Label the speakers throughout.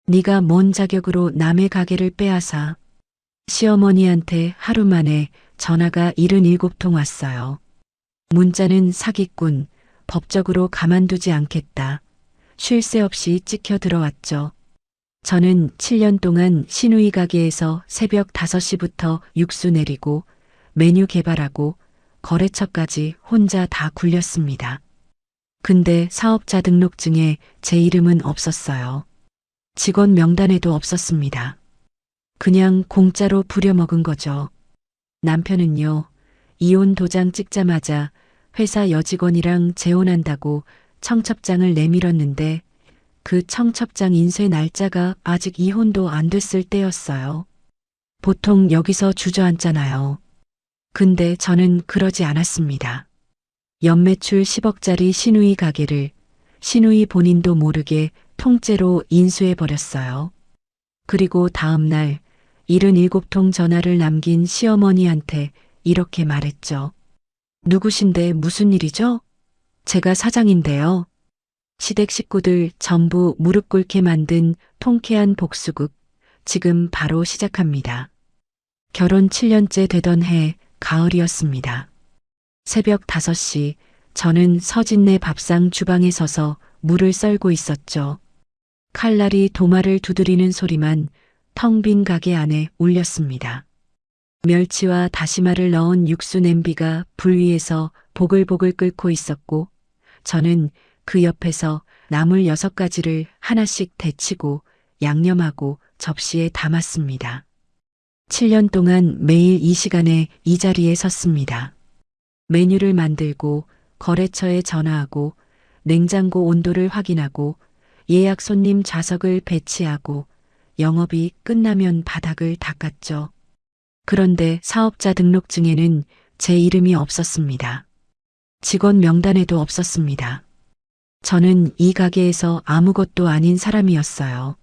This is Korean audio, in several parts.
Speaker 1: 네가 뭔 자격으로 남의 가게를 빼앗아. 시어머니한테 하루 만에 전화가 77통 왔어요. 문자는 사기꾼, 법적으로 가만두지 않겠다. 쉴 새 없이 찍혀 들어왔죠. 저는 7년 동안 시누이 가게에서 새벽 5시부터 육수 내리고 메뉴 개발하고 거래처까지 혼자 다 굴렸습니다. 근데 사업자 등록증에 제 이름은 없었어요. 직원 명단에도 없었습니다. 그냥 공짜로 부려먹은 거죠. 남편은요, 이혼 도장 찍자마자 회사 여직원이랑 재혼한다고 청첩장을 내밀었는데 그 청첩장 인쇄 날짜가 아직 이혼도 안 됐을 때였어요. 보통 여기서 주저앉잖아요. 근데 저는 그러지 않았습니다. 연매출 10억짜리 시누이 가게를 시누이 본인도 모르게 통째로 인수해버렸어요. 그리고 다음 날 77통 전화를 남긴 시어머니한테 이렇게 말했죠. 누구신데 무슨 일이죠? 제가 사장인데요. 시댁 식구들 전부 무릎 꿇게 만든 통쾌한 복수극 지금 바로 시작합니다. 결혼 7년째 되던 해 가을이었습니다. 새벽 5시 저는 서진네 밥상 주방에 서서 물을 썰고 있었죠. 칼날이 도마를 두드리는 소리만 텅 빈 가게 안에 울렸습니다. 멸치와 다시마를 넣은 육수 냄비가 불 위에서 보글보글 끓고 있었고 저는 그 옆에서 나물 6가지를 하나씩 데치고 양념하고 접시에 담았습니다. 7년 동안 매일 이 시간에 이 자리에 섰습니다. 메뉴를 만들고 거래처에 전화하고 냉장고 온도를 확인하고 예약 손님 좌석을 배치하고 영업이 끝나면 바닥을 닦았죠. 그런데 사업자 등록증에는 제 이름이 없었습니다. 직원 명단에도 없었습니다. 저는 이 가게에서 아무것도 아닌 사람이었어요.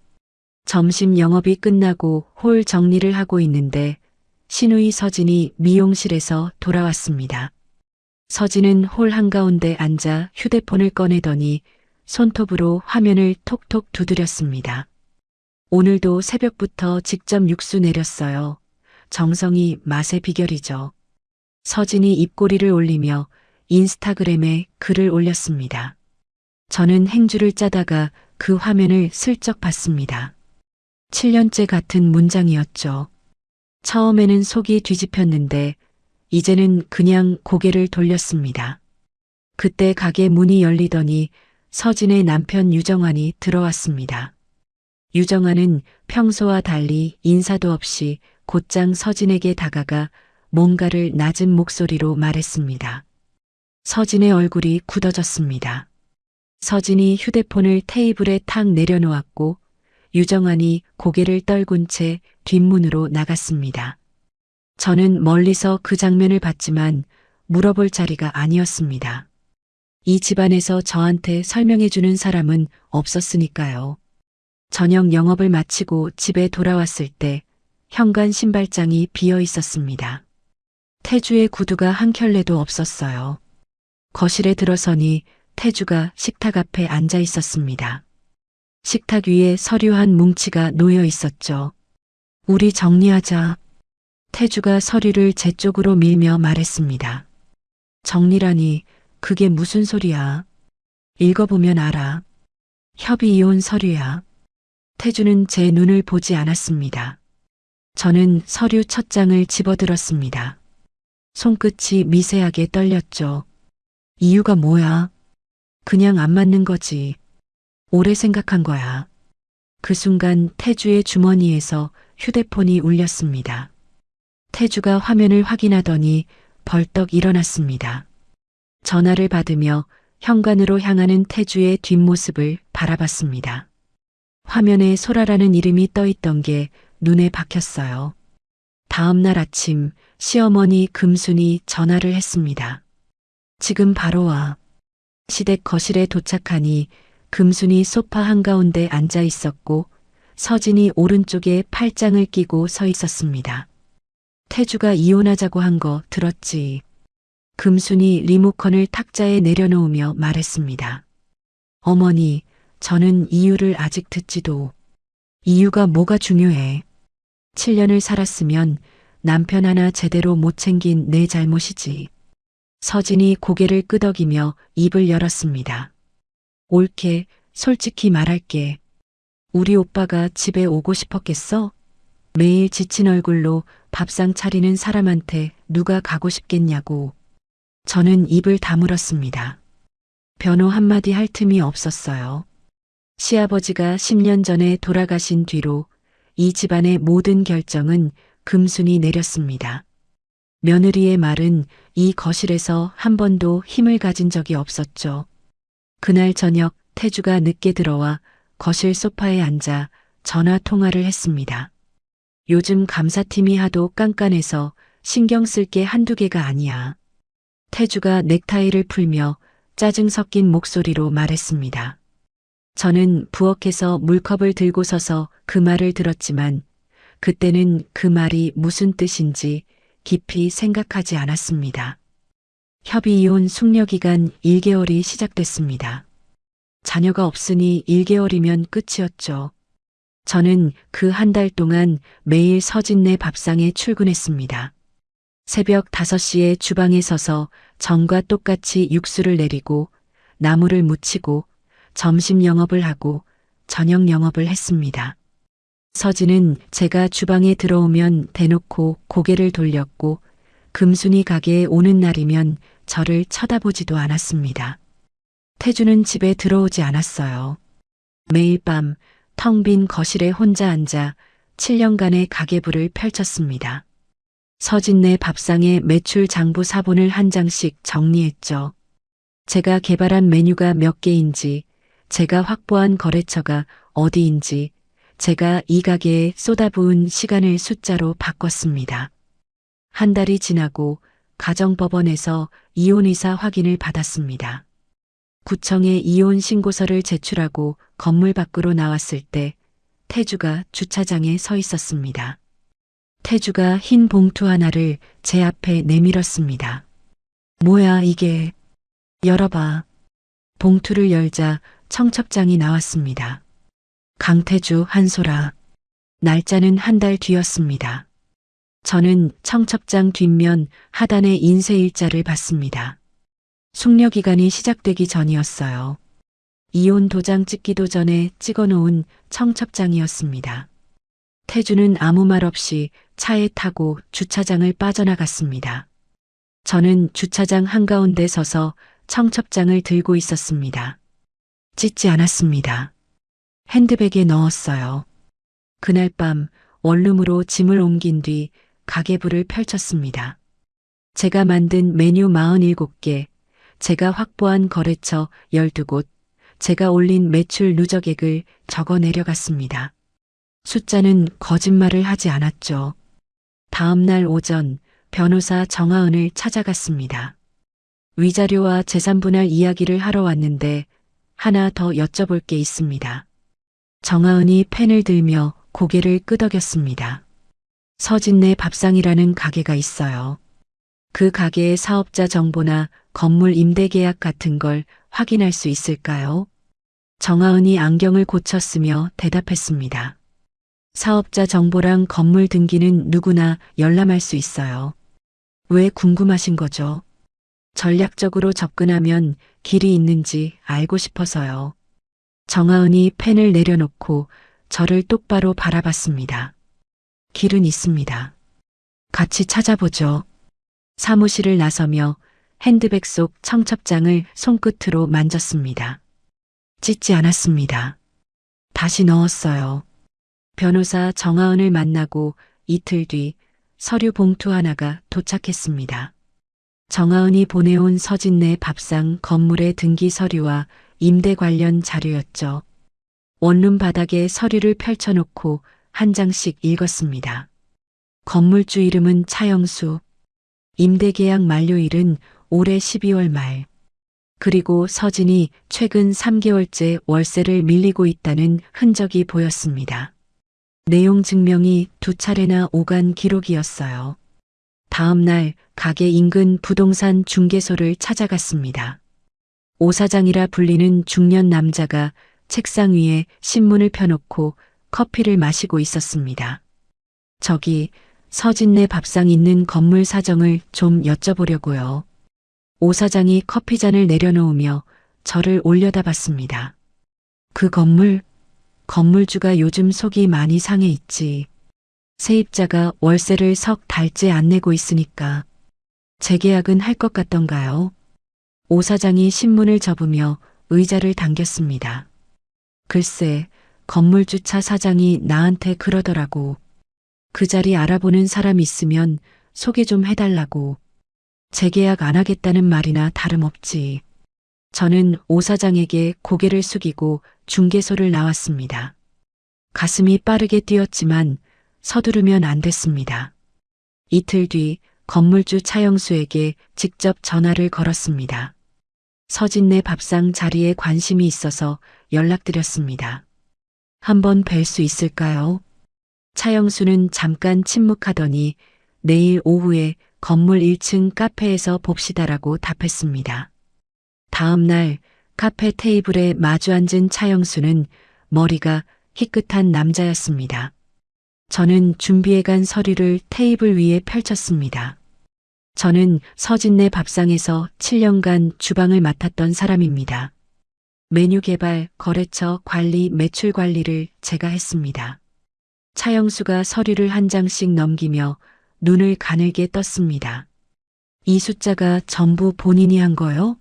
Speaker 1: 점심 영업이 끝나고 홀 정리를 하고 있는데 시누이 서진이 미용실에서 돌아왔습니다. 서진은 홀 한가운데 앉아 휴대폰을 꺼내더니 손톱으로 화면을 톡톡 두드렸습니다. 오늘도 새벽부터 직접 육수 내렸어요. 정성이 맛의 비결이죠. 서진이 입꼬리를 올리며 인스타그램에 글을 올렸습니다. 저는 행주를 짜다가 그 화면을 슬쩍 봤습니다. 7년째 같은 문장이었죠. 처음에는 속이 뒤집혔는데 이제는 그냥 고개를 돌렸습니다. 그때 가게 문이 열리더니 서진의 남편 유정환이 들어왔습니다. 유정환은 평소와 달리 인사도 없이 곧장 서진에게 다가가 뭔가를 낮은 목소리로 말했습니다. 서진의 얼굴이 굳어졌습니다. 서진이 휴대폰을 테이블에 탁 내려놓았고 유정환이 고개를 떨군 채 뒷문으로 나갔습니다. 저는 멀리서 그 장면을 봤지만 물어볼 자리가 아니었습니다. 이 집안에서 저한테 설명해주는 사람은 없었으니까요. 저녁 영업을 마치고 집에 돌아왔을 때 현관 신발장이 비어 있었습니다. 태주의 구두가 한 켤레도 없었어요. 거실에 들어서니 태주가 식탁 앞에 앉아 있었습니다. 식탁 위에 서류 한 뭉치가 놓여 있었죠. 우리 정리하자. 태주가 서류를 제 쪽으로 밀며 말했습니다. 정리라니 그게 무슨 소리야. 읽어보면 알아. 협의 이혼 서류야. 태주는 제 눈을 보지 않았습니다. 저는 서류 첫 장을 집어들었습니다. 손끝이 미세하게 떨렸죠. 이유가 뭐야? 그냥 안 맞는 거지. 오래 생각한 거야. 그 순간 태주의 주머니에서 휴대폰이 울렸습니다. 태주가 화면을 확인하더니 벌떡 일어났습니다. 전화를 받으며 현관으로 향하는 태주의 뒷모습을 바라봤습니다. 화면에 소라라는 이름이 떠있던 게 눈에 박혔어요. 다음 날 아침 시어머니 금순이 전화를 했습니다. 지금 바로 와. 시댁 거실에 도착하니 금순이 소파 한가운데 앉아 있었고 서진이 오른쪽에 팔짱을 끼고 서 있었습니다. 태주가 이혼하자고 한 거 들었지. 금순이 리모컨을 탁자에 내려놓으며 말했습니다. 어머니, 저는 이유를 아직 듣지도. 이유가 뭐가 중요해? 7년을 살았으면 남편 하나 제대로 못 챙긴 내 잘못이지. 서진이 고개를 끄덕이며 입을 열었습니다. 옳게, 솔직히 말할게. 우리 오빠가 집에 오고 싶었겠어? 매일 지친 얼굴로 밥상 차리는 사람한테 누가 가고 싶겠냐고. 저는 입을 다물었습니다. 변호 한마디 할 틈이 없었어요. 시아버지가 10년 전에 돌아가신 뒤로 이 집안의 모든 결정은 금순이 내렸습니다. 며느리의 말은 이 거실에서 한 번도 힘을 가진 적이 없었죠. 그날 저녁 태주가 늦게 들어와 거실 소파에 앉아 전화 통화를 했습니다. 요즘 감사팀이 하도 깐깐해서 신경 쓸 게 한두 개가 아니야. 태주가 넥타이를 풀며 짜증 섞인 목소리로 말했습니다. 저는 부엌에서 물컵을 들고 서서 그 말을 들었지만 그때는 그 말이 무슨 뜻인지 깊이 생각하지 않았습니다. 협의 이혼 숙려 기간 1개월이 시작됐습니다. 자녀가 없으니 1개월이면 끝이었죠. 저는 그 한 달 동안 매일 서진네 밥상에 출근했습니다. 새벽 5시에 주방에 서서 전과 똑같이 육수를 내리고 나물을 무치고 점심 영업을 하고 저녁 영업을 했습니다. 서진은 제가 주방에 들어오면 대놓고 고개를 돌렸고 금순이 가게에 오는 날이면 저를 쳐다보지도 않았습니다. 태주는 집에 들어오지 않았어요. 매일 밤 텅 빈 거실에 혼자 앉아 7년간의 가계부를 펼쳤습니다. 서진네 밥상에 매출 장부 사본을 한 장씩 정리했죠. 제가 개발한 메뉴가 몇 개인지, 제가 확보한 거래처가 어디인지, 제가 이 가게에 쏟아부은 시간을 숫자로 바꿨습니다. 한 달이 지나고 가정법원에서 이혼 의사 확인을 받았습니다. 구청에 이혼 신고서를 제출하고 건물 밖으로 나왔을 때 태주가 주차장에 서 있었습니다. 태주가 흰 봉투 하나를 제 앞에 내밀었습니다. 뭐야 이게? 열어봐. 봉투를 열자 청첩장이 나왔습니다. 강태주 한소라. 날짜는 한 달 뒤였습니다. 저는 청첩장 뒷면 하단의 인쇄일자를 봤습니다. 숙려기간이 시작되기 전이었어요. 이혼 도장 찍기도 전에 찍어놓은 청첩장이었습니다. 태주는 아무 말 없이 차에 타고 주차장을 빠져나갔습니다. 저는 주차장 한가운데 서서 청첩장을 들고 있었습니다. 찢지 않았습니다. 핸드백에 넣었어요. 그날 밤 원룸으로 짐을 옮긴 뒤 가계부를 펼쳤습니다. 제가 만든 메뉴 47개, 제가 확보한 거래처 12곳, 제가 올린 매출 누적액을 적어 내려갔습니다. 숫자는 거짓말을 하지 않았죠. 다음 날 오전 변호사 정하은을 찾아갔습니다. 위자료와 재산분할 이야기를 하러 왔는데 하나 더 여쭤볼 게 있습니다. 정하은이 펜을 들며 고개를 끄덕였습니다. 서진네 밥상이라는 가게가 있어요. 그 가게의 사업자 정보나 건물 임대 계약 같은 걸 확인할 수 있을까요? 정하은이 안경을 고쳤으며 대답했습니다. 사업자 정보랑 건물 등기는 누구나 열람할 수 있어요. 왜 궁금하신 거죠? 전략적으로 접근하면 길이 있는지 알고 싶어서요. 정하은이 펜을 내려놓고 저를 똑바로 바라봤습니다. 길은 있습니다. 같이 찾아보죠. 사무실을 나서며 핸드백 속 청첩장을 손끝으로 만졌습니다. 찢지 않았습니다. 다시 넣었어요. 변호사 정하은을 만나고 이틀 뒤 서류 봉투 하나가 도착했습니다. 정하은이 보내온 서진네 밥상 건물의 등기 서류와 임대 관련 자료였죠. 원룸 바닥에 서류를 펼쳐놓고 한 장씩 읽었습니다. 건물주 이름은 차영수, 임대계약 만료일은 올해 12월 말. 그리고 서진이 최근 3개월째 월세를 밀리고 있다는 흔적이 보였습니다. 내용 증명이 2차례나 오간 기록이었어요. 다음 날 가게 인근 부동산 중개소를 찾아갔습니다. 오 사장이라 불리는 중년 남자가 책상 위에 신문을 펴놓고 커피를 마시고 있었습니다. 저기 서진네 밥상 있는 건물 사정을 좀 여쭤보려고요. 오 사장이 커피잔을 내려놓으며 저를 올려다봤습니다. 그 건물주가 요즘 속이 많이 상해 있지. 세입자가 월세를 석 달째 안 내고 있으니까 재계약은 할 것 같던가요? 오 사장이 신문을 접으며 의자를 당겼습니다. 글쎄, 건물주차 사장이 나한테 그러더라고. 그 자리 알아보는 사람 있으면 소개 좀 해달라고. 재계약 안 하겠다는 말이나 다름없지. 저는 오 사장에게 고개를 숙이고 중개소를 나왔습니다. 가슴이 빠르게 뛰었지만 서두르면 안 됐습니다. 이틀 뒤 건물주 차영수에게 직접 전화를 걸었습니다. 서진네 밥상 자리에 관심이 있어서 연락드렸습니다. 한번 뵐 수 있을까요? 차영수는 잠깐 침묵하더니 내일 오후에 건물 1층 카페에서 봅시다라고 답했습니다. 다음 날 카페 테이블에 마주 앉은 차영수는 머리가 희끗한 남자였습니다. 저는 준비해간 서류를 테이블 위에 펼쳤습니다. 저는 서진네 밥상에서 7년간 주방을 맡았던 사람입니다. 메뉴 개발, 거래처 관리, 매출 관리를 제가 했습니다. 차영수가 서류를 한 장씩 넘기며 눈을 가늘게 떴습니다. 이 숫자가 전부 본인이 한 거요?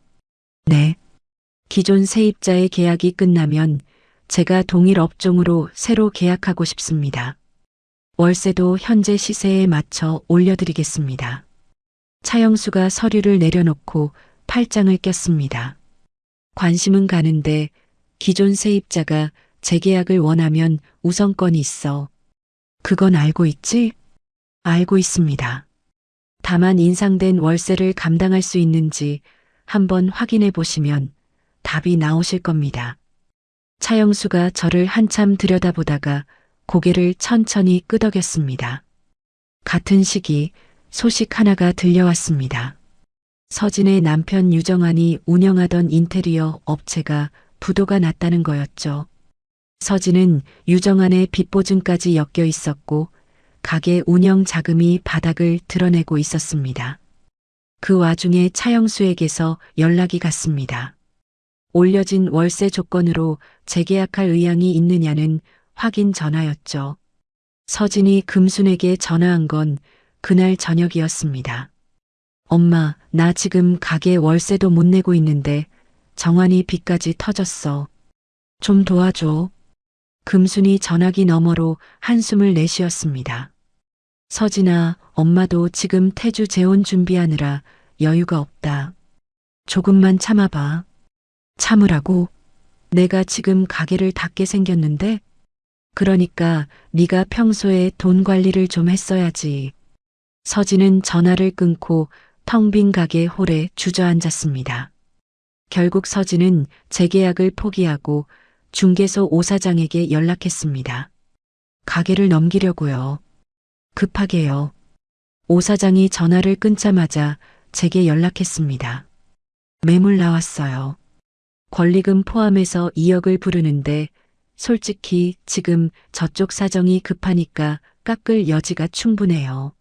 Speaker 1: 네. 기존 세입자의 계약이 끝나면 제가 동일 업종으로 새로 계약하고 싶습니다. 월세도 현재 시세에 맞춰 올려드리겠습니다. 차영수가 서류를 내려놓고 팔짱을 꼈습니다. 관심은 가는데 기존 세입자가 재계약을 원하면 우선권이 있어. 그건 알고 있지? 알고 있습니다. 다만 인상된 월세를 감당할 수 있는지 한번 확인해 보시면 답이 나오실 겁니다. 차영수가 저를 한참 들여다보다가 고개를 천천히 끄덕였습니다. 같은 시기 소식 하나가 들려왔습니다. 서진의 남편 유정환이 운영하던 인테리어 업체가 부도가 났다는 거였죠. 서진은 유정환의 빚보증까지 엮여 있었고 가게 운영 자금이 바닥을 드러내고 있었습니다. 그 와중에 차영수에게서 연락이 갔습니다. 올려진 월세 조건으로 재계약할 의향이 있느냐는 확인 전화였죠. 서진이 금순에게 전화한 건 그날 저녁이었습니다. 엄마, 나 지금 가게 월세도 못 내고 있는데 정환이 빚까지 터졌어. 좀 도와줘. 금순이 전화기 너머로 한숨을 내쉬었습니다. 서진아, 엄마도 지금 태주 재혼 준비하느라 여유가 없다. 조금만 참아봐. 참으라고? 내가 지금 가게를 닫게 생겼는데? 그러니까 네가 평소에 돈 관리를 좀 했어야지. 서진은 전화를 끊고 텅 빈 가게 홀에 주저앉았습니다. 결국 서진은 재계약을 포기하고 중개소 오 사장에게 연락했습니다. 가게를 넘기려고요. 급하게요. 오 사장이 전화를 끊자마자 제게 연락했습니다. 매물 나왔어요. 권리금 포함해서 2억을 부르는데 솔직히 지금 저쪽 사정이 급하니까 깎을 여지가 충분해요.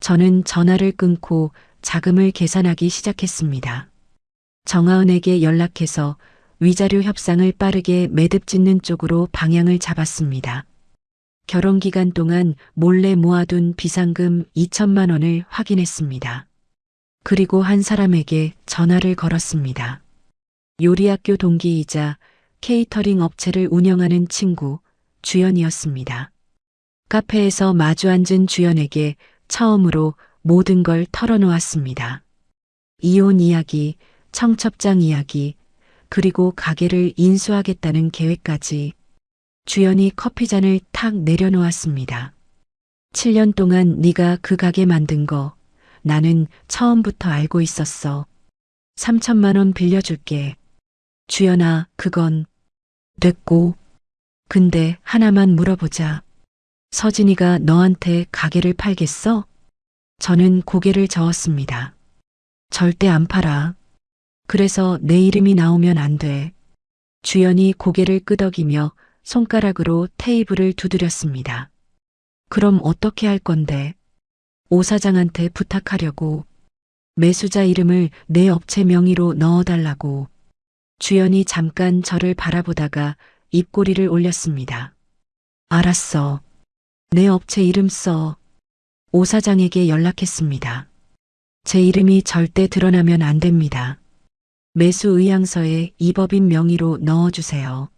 Speaker 1: 저는 전화를 끊고 자금을 계산하기 시작했습니다. 정하은에게 연락해서 위자료 협상을 빠르게 매듭 짓는 쪽으로 방향을 잡았습니다. 결혼 기간 동안 몰래 모아둔 비상금 2천만 원을 확인했습니다. 그리고 한 사람에게 전화를 걸었습니다. 요리학교 동기이자 케이터링 업체를 운영하는 친구 주연이었습니다. 카페에서 마주 앉은 주연에게 처음으로 모든 걸 털어놓았습니다. 이혼 이야기, 청첩장 이야기, 그리고 가게를 인수하겠다는 계획까지. 주연이 커피잔을 탁 내려놓았습니다. 7년 동안 네가 그 가게 만든 거 나는 처음부터 알고 있었어. 3천만 원 빌려줄게. 주연아, 그건 됐고. 근데 하나만 물어보자. 서진이가 너한테 가게를 팔겠어? 저는 고개를 저었습니다. 절대 안 팔아. 그래서 내 이름이 나오면 안 돼. 주연이 고개를 끄덕이며 손가락으로 테이블을 두드렸습니다. 그럼 어떻게 할 건데? 오 사장한테 부탁하려고. 매수자 이름을 내 업체 명의로 넣어달라고. 주연이 잠깐 저를 바라보다가 입꼬리를 올렸습니다. 알았어. 내 업체 이름 써. 오 사장에게 연락했습니다. 제 이름이 절대 드러나면 안 됩니다. 매수 의향서에 이 법인 명의로 넣어주세요.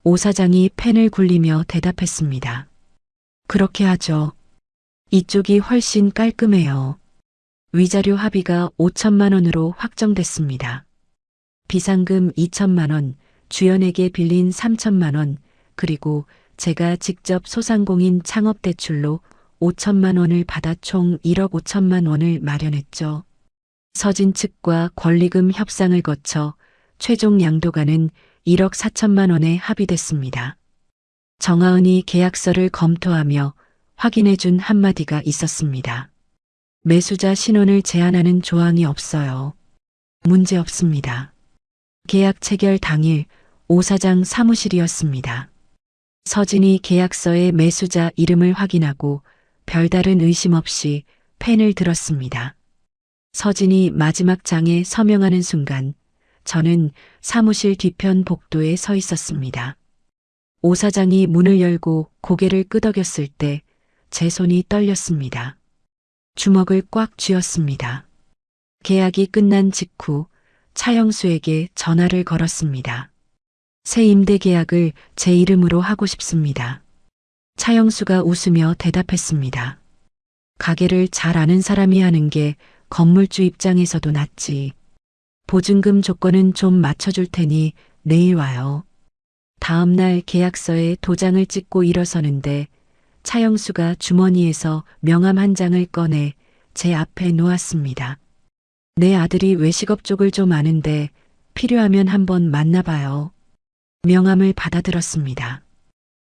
Speaker 1: 오 사장이 펜을 굴리며 대답했습니다. 그렇게 하죠. 이쪽이 훨씬 깔끔해요. 위자료 합의가 5천만 원으로 확정됐습니다. 비상금 2천만 원, 주연에게 빌린 3천만 원, 그리고 제가 직접 소상공인 창업대출로 5천만 원을 받아 총 1억 5천만 원을 마련했죠. 서진 측과 권리금 협상을 거쳐 최종 양도가는 1억 4천만 원에 합의됐습니다. 정하은이 계약서를 검토하며 확인해 준 한마디가 있었습니다. 매수자 신원을 제한하는 조항이 없어요. 문제 없습니다. 계약 체결 당일 오 사장 사무실이었습니다. 서진이 계약서에 매수자 이름을 확인하고 별다른 의심 없이 펜을 들었습니다. 서진이 마지막 장에 서명하는 순간 저는 사무실 뒤편 복도에 서 있었습니다. 오 사장이 문을 열고 고개를 끄덕였을 때 제 손이 떨렸습니다. 주먹을 꽉 쥐었습니다. 계약이 끝난 직후 차영수에게 전화를 걸었습니다. 새 임대 계약을 제 이름으로 하고 싶습니다. 차영수가 웃으며 대답했습니다. 가게를 잘 아는 사람이 하는 게 건물주 입장에서도 낫지. 보증금 조건은 좀 맞춰줄 테니 내일 와요. 다음 날 계약서에 도장을 찍고 일어서는데 차영수가 주머니에서 명함 한 장을 꺼내 제 앞에 놓았습니다. 내 아들이 외식업 쪽을 좀 아는데 필요하면 한번 만나봐요. 명함을 받아들었습니다.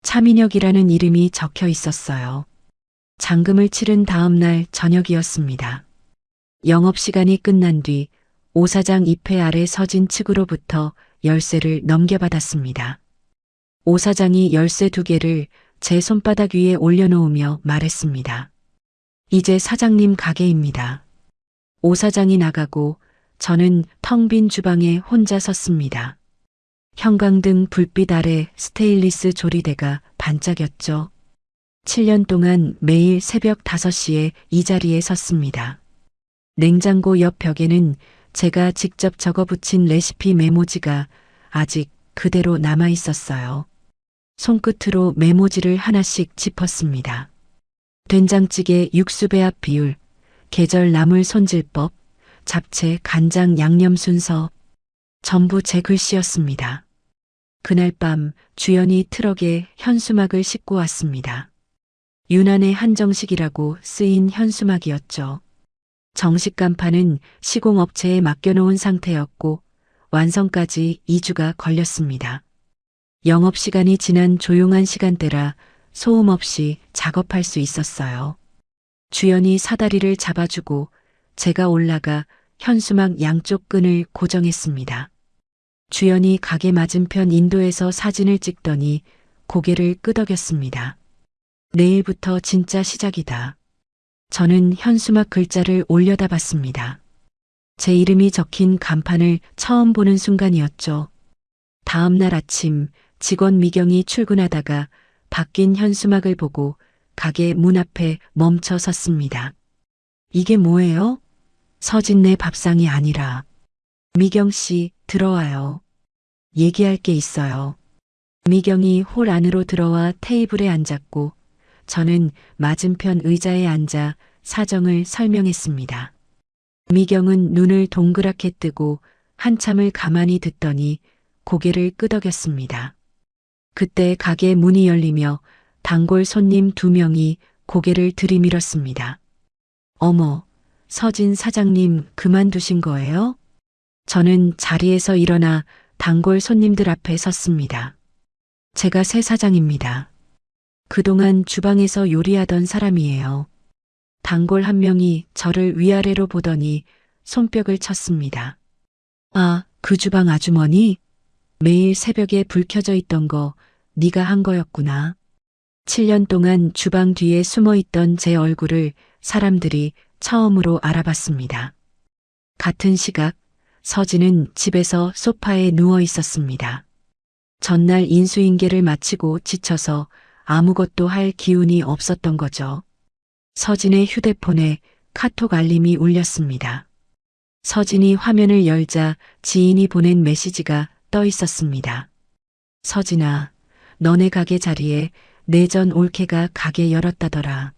Speaker 1: 차민혁이라는 이름이 적혀 있었어요. 잔금을 치른 다음 날 저녁이었습니다. 영업시간이 끝난 뒤 오 사장 입회 아래 서진 측으로부터 열쇠를 넘겨받았습니다. 오 사장이 열쇠 2개를 제 손바닥 위에 올려놓으며 말했습니다. 이제 사장님 가게입니다. 오 사장이 나가고 저는 텅 빈 주방에 혼자 섰습니다. 형광등 불빛 아래 스테인리스 조리대가 반짝였죠. 7년 동안 매일 새벽 5시에 이 자리에 섰습니다. 냉장고 옆 벽에는 제가 직접 적어붙인 레시피 메모지가 아직 그대로 남아 있었어요. 손끝으로 메모지를 하나씩 짚었습니다. 된장찌개 육수 배합 비율, 계절 나물 손질법, 잡채 간장 양념 순서, 전부 제 글씨였습니다. 그날 밤 주연이 트럭에 현수막을 싣고 왔습니다. 유난의 한정식이라고 쓰인 현수막이었죠. 정식 간판은 시공업체에 맡겨놓은 상태였고 완성까지 2주가 걸렸습니다. 영업시간이 지난 조용한 시간대라 소음 없이 작업할 수 있었어요. 주연이 사다리를 잡아주고 제가 올라가 현수막 양쪽 끈을 고정했습니다. 주연이 가게 맞은편 인도에서 사진을 찍더니 고개를 끄덕였습니다. 내일부터 진짜 시작이다. 저는 현수막 글자를 올려다봤습니다. 제 이름이 적힌 간판을 처음 보는 순간이었죠. 다음 날 아침 직원 미경이 출근하다가 바뀐 현수막을 보고 가게 문 앞에 멈춰 섰습니다. 이게 뭐예요? 서진네 밥상이 아니라. 미경 씨, 들어와요. 얘기할 게 있어요. 미경이 홀 안으로 들어와 테이블에 앉았고 저는 맞은편 의자에 앉아 사정을 설명했습니다. 미경은 눈을 동그랗게 뜨고 한참을 가만히 듣더니 고개를 끄덕였습니다. 그때 가게 문이 열리며 단골 손님 2명이 고개를 들이밀었습니다. 어머, 서진 사장님 그만두신 거예요? 저는 자리에서 일어나 단골 손님들 앞에 섰습니다. 제가 새 사장입니다. 그동안 주방에서 요리하던 사람이에요. 단골 한 명이 저를 위아래로 보더니 손뼉을 쳤습니다. 아, 그 주방 아주머니? 매일 새벽에 불 켜져 있던 거 네가 한 거였구나. 7년 동안 주방 뒤에 숨어 있던 제 얼굴을 사람들이 처음으로 알아봤습니다. 같은 시각 서진은 집에서 소파에 누워 있었습니다. 전날 인수인계를 마치고 지쳐서 아무것도 할 기운이 없었던 거죠. 서진의 휴대폰에 카톡 알림이 울렸습니다. 서진이 화면을 열자 지인이 보낸 메시지가 떠 있었습니다. 서진아, 너네 가게 자리에 내전 올케가 가게 열었다더라.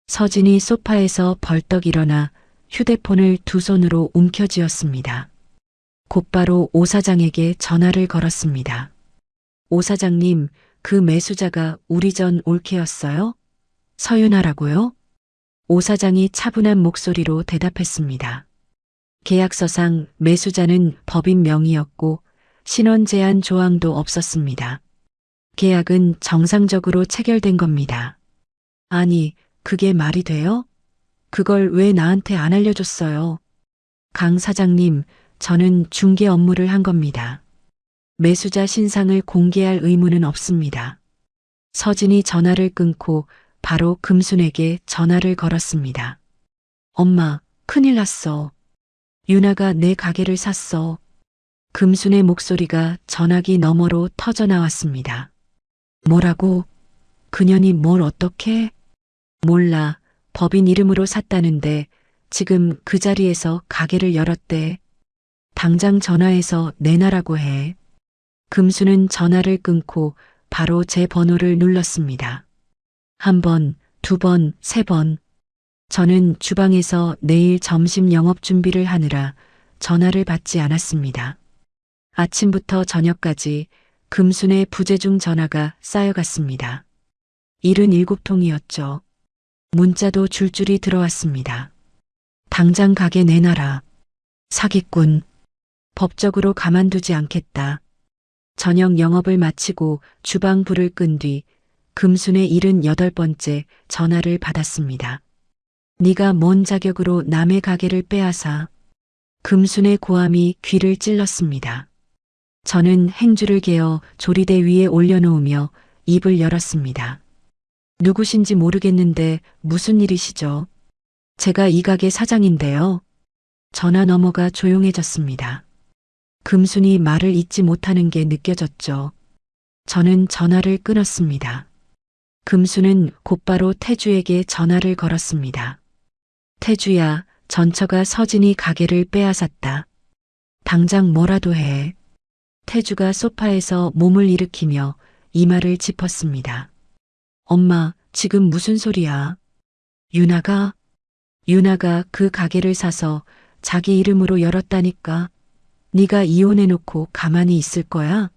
Speaker 1: 서진이 소파에서 벌떡 일어나 휴대폰을 두 손으로 움켜쥐었습니다. 곧바로 오 사장에게 전화를 걸었습니다. 오 사장님, 그 매수자가 우리 전 올케였어요? 서윤아라고요? 오 사장이 차분한 목소리로 대답했습니다. 계약서상 매수자는 법인 명의였고 신원 제한 조항도 없었습니다. 계약은 정상적으로 체결된 겁니다. 아니, 그게 말이 돼요? 그걸 왜 나한테 안 알려줬어요? 강 사장님, 저는 중개 업무를 한 겁니다. 매수자 신상을 공개할 의무는 없습니다. 서진이 전화를 끊고 바로 금순에게 전화를 걸었습니다. 엄마, 큰일 났어. 윤아가 내 가게를 샀어. 금순의 목소리가 전화기 너머로 터져 나왔습니다. 뭐라고? 그년이 뭘 어떻게? 몰라. 법인 이름으로 샀다는데 지금 그 자리에서 가게를 열었대. 당장 전화해서 내놔라고 해. 금수는 전화를 끊고 바로 제 번호를 눌렀습니다. 한 번, 두 번, 세 번. 저는 주방에서 내일 점심 영업 준비를 하느라 전화를 받지 않았습니다. 아침부터 저녁까지 금순의 부재중 전화가 쌓여갔습니다. 77통이었죠. 문자도 줄줄이 들어왔습니다. 당장 가게 내놔라. 사기꾼. 법적으로 가만두지 않겠다. 저녁 영업을 마치고 주방 불을 끈 뒤 금순의 78번째 전화를 받았습니다. 네가 뭔 자격으로 남의 가게를 빼앗아. 금순의 고함이 귀를 찔렀습니다. 저는 행주를 개어 조리대 위에 올려놓으며 입을 열었습니다. 누구신지 모르겠는데 무슨 일이시죠? 제가 이 가게 사장인데요. 전화 너머가 조용해졌습니다. 금순이 말을 잇지 못하는 게 느껴졌죠. 저는 전화를 끊었습니다. 금순은 곧바로 태주에게 전화를 걸었습니다. 태주야, 전처가 서진이 가게를 빼앗았다. 당장 뭐라도 해. 태주가 소파에서 몸을 일으키며 이마를 짚었습니다. 엄마, 지금 무슨 소리야? 윤아가 그 가게를 사서 자기 이름으로 열었다니까. 네가 이혼해놓고 가만히 있을 거야?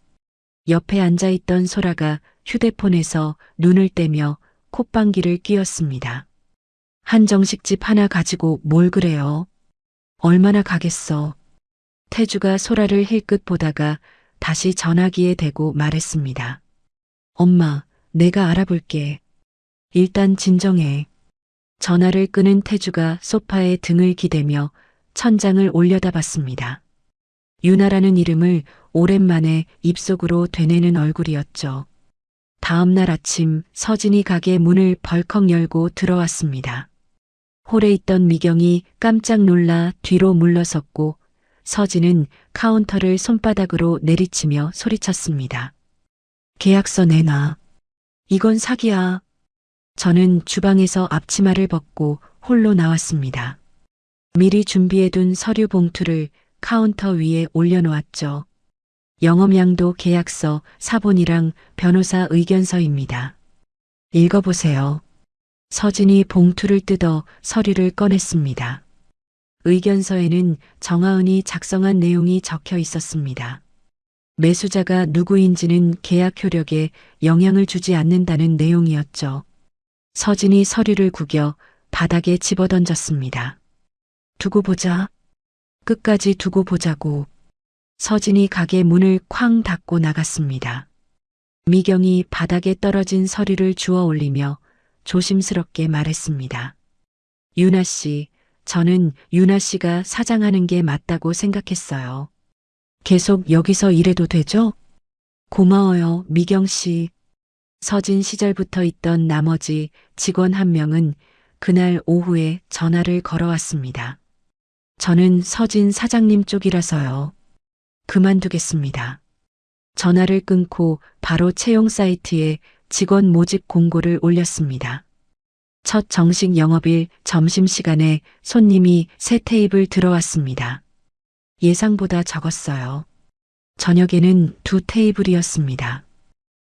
Speaker 1: 옆에 앉아있던 소라가 휴대폰에서 눈을 떼며 콧방귀를 뀌었습니다. 한정식집 하나 가지고 뭘 그래요? 얼마나 가겠어? 태주가 소라를 힐끗 보다가 다시 전화기에 대고 말했습니다. 엄마, 내가 알아볼게. 일단 진정해. 전화를 끄는 태주가 소파에 등을 기대며 천장을 올려다봤습니다. 윤아라는 이름을 오랜만에 입속으로 되뇌는 얼굴이었죠. 다음 날 아침 서진이 가게 문을 벌컥 열고 들어왔습니다. 홀에 있던 미경이 깜짝 놀라 뒤로 물러섰고 서진은 카운터를 손바닥으로 내리치며 소리쳤습니다. 계약서 내놔. 이건 사기야. 저는 주방에서 앞치마를 벗고 홀로 나왔습니다. 미리 준비해둔 서류 봉투를 카운터 위에 올려놓았죠. 영업양도 계약서, 사본이랑 변호사 의견서입니다. 읽어보세요. 서진이 봉투를 뜯어 서류를 꺼냈습니다. 의견서에는 정하은이 작성한 내용이 적혀 있었습니다. 매수자가 누구인지는 계약 효력에 영향을 주지 않는다는 내용이었죠. 서진이 서류를 구겨 바닥에 집어던졌습니다. 두고 보자. 끝까지 두고 보자고. 서진이 가게 문을 쾅 닫고 나갔습니다. 미경이 바닥에 떨어진 서류를 주워 올리며 조심스럽게 말했습니다. 윤아 씨, 저는 윤아 씨가 사장하는 게 맞다고 생각했어요. 계속 여기서 일해도 되죠? 고마워요, 미경 씨. 서진 시절부터 있던 나머지 직원 한 명은 그날 오후에 전화를 걸어왔습니다. 저는 서진 사장님 쪽이라서요. 그만두겠습니다. 전화를 끊고 바로 채용 사이트에 직원 모집 공고를 올렸습니다. 첫 정식 영업일 점심시간에 손님이 세 테이블 들어왔습니다. 예상보다 적었어요. 저녁에는 두 테이블이었습니다.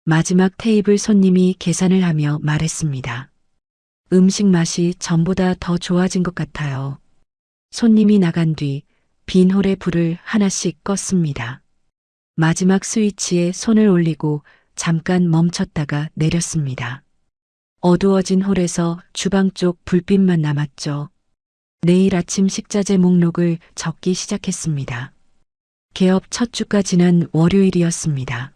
Speaker 1: 마지막 테이블 손님이 계산을 하며 말했습니다. 음식 맛이 전보다 더 좋아진 것 같아요. 손님이 나간 뒤 빈 홀에 불을 하나씩 껐습니다. 마지막 스위치에 손을 올리고 잠깐 멈췄다가 내렸습니다. 어두워진 홀에서 주방 쪽 불빛만 남았죠. 내일 아침 식자재 목록을 적기 시작했습니다. 개업 첫 주가 지난 월요일이었습니다.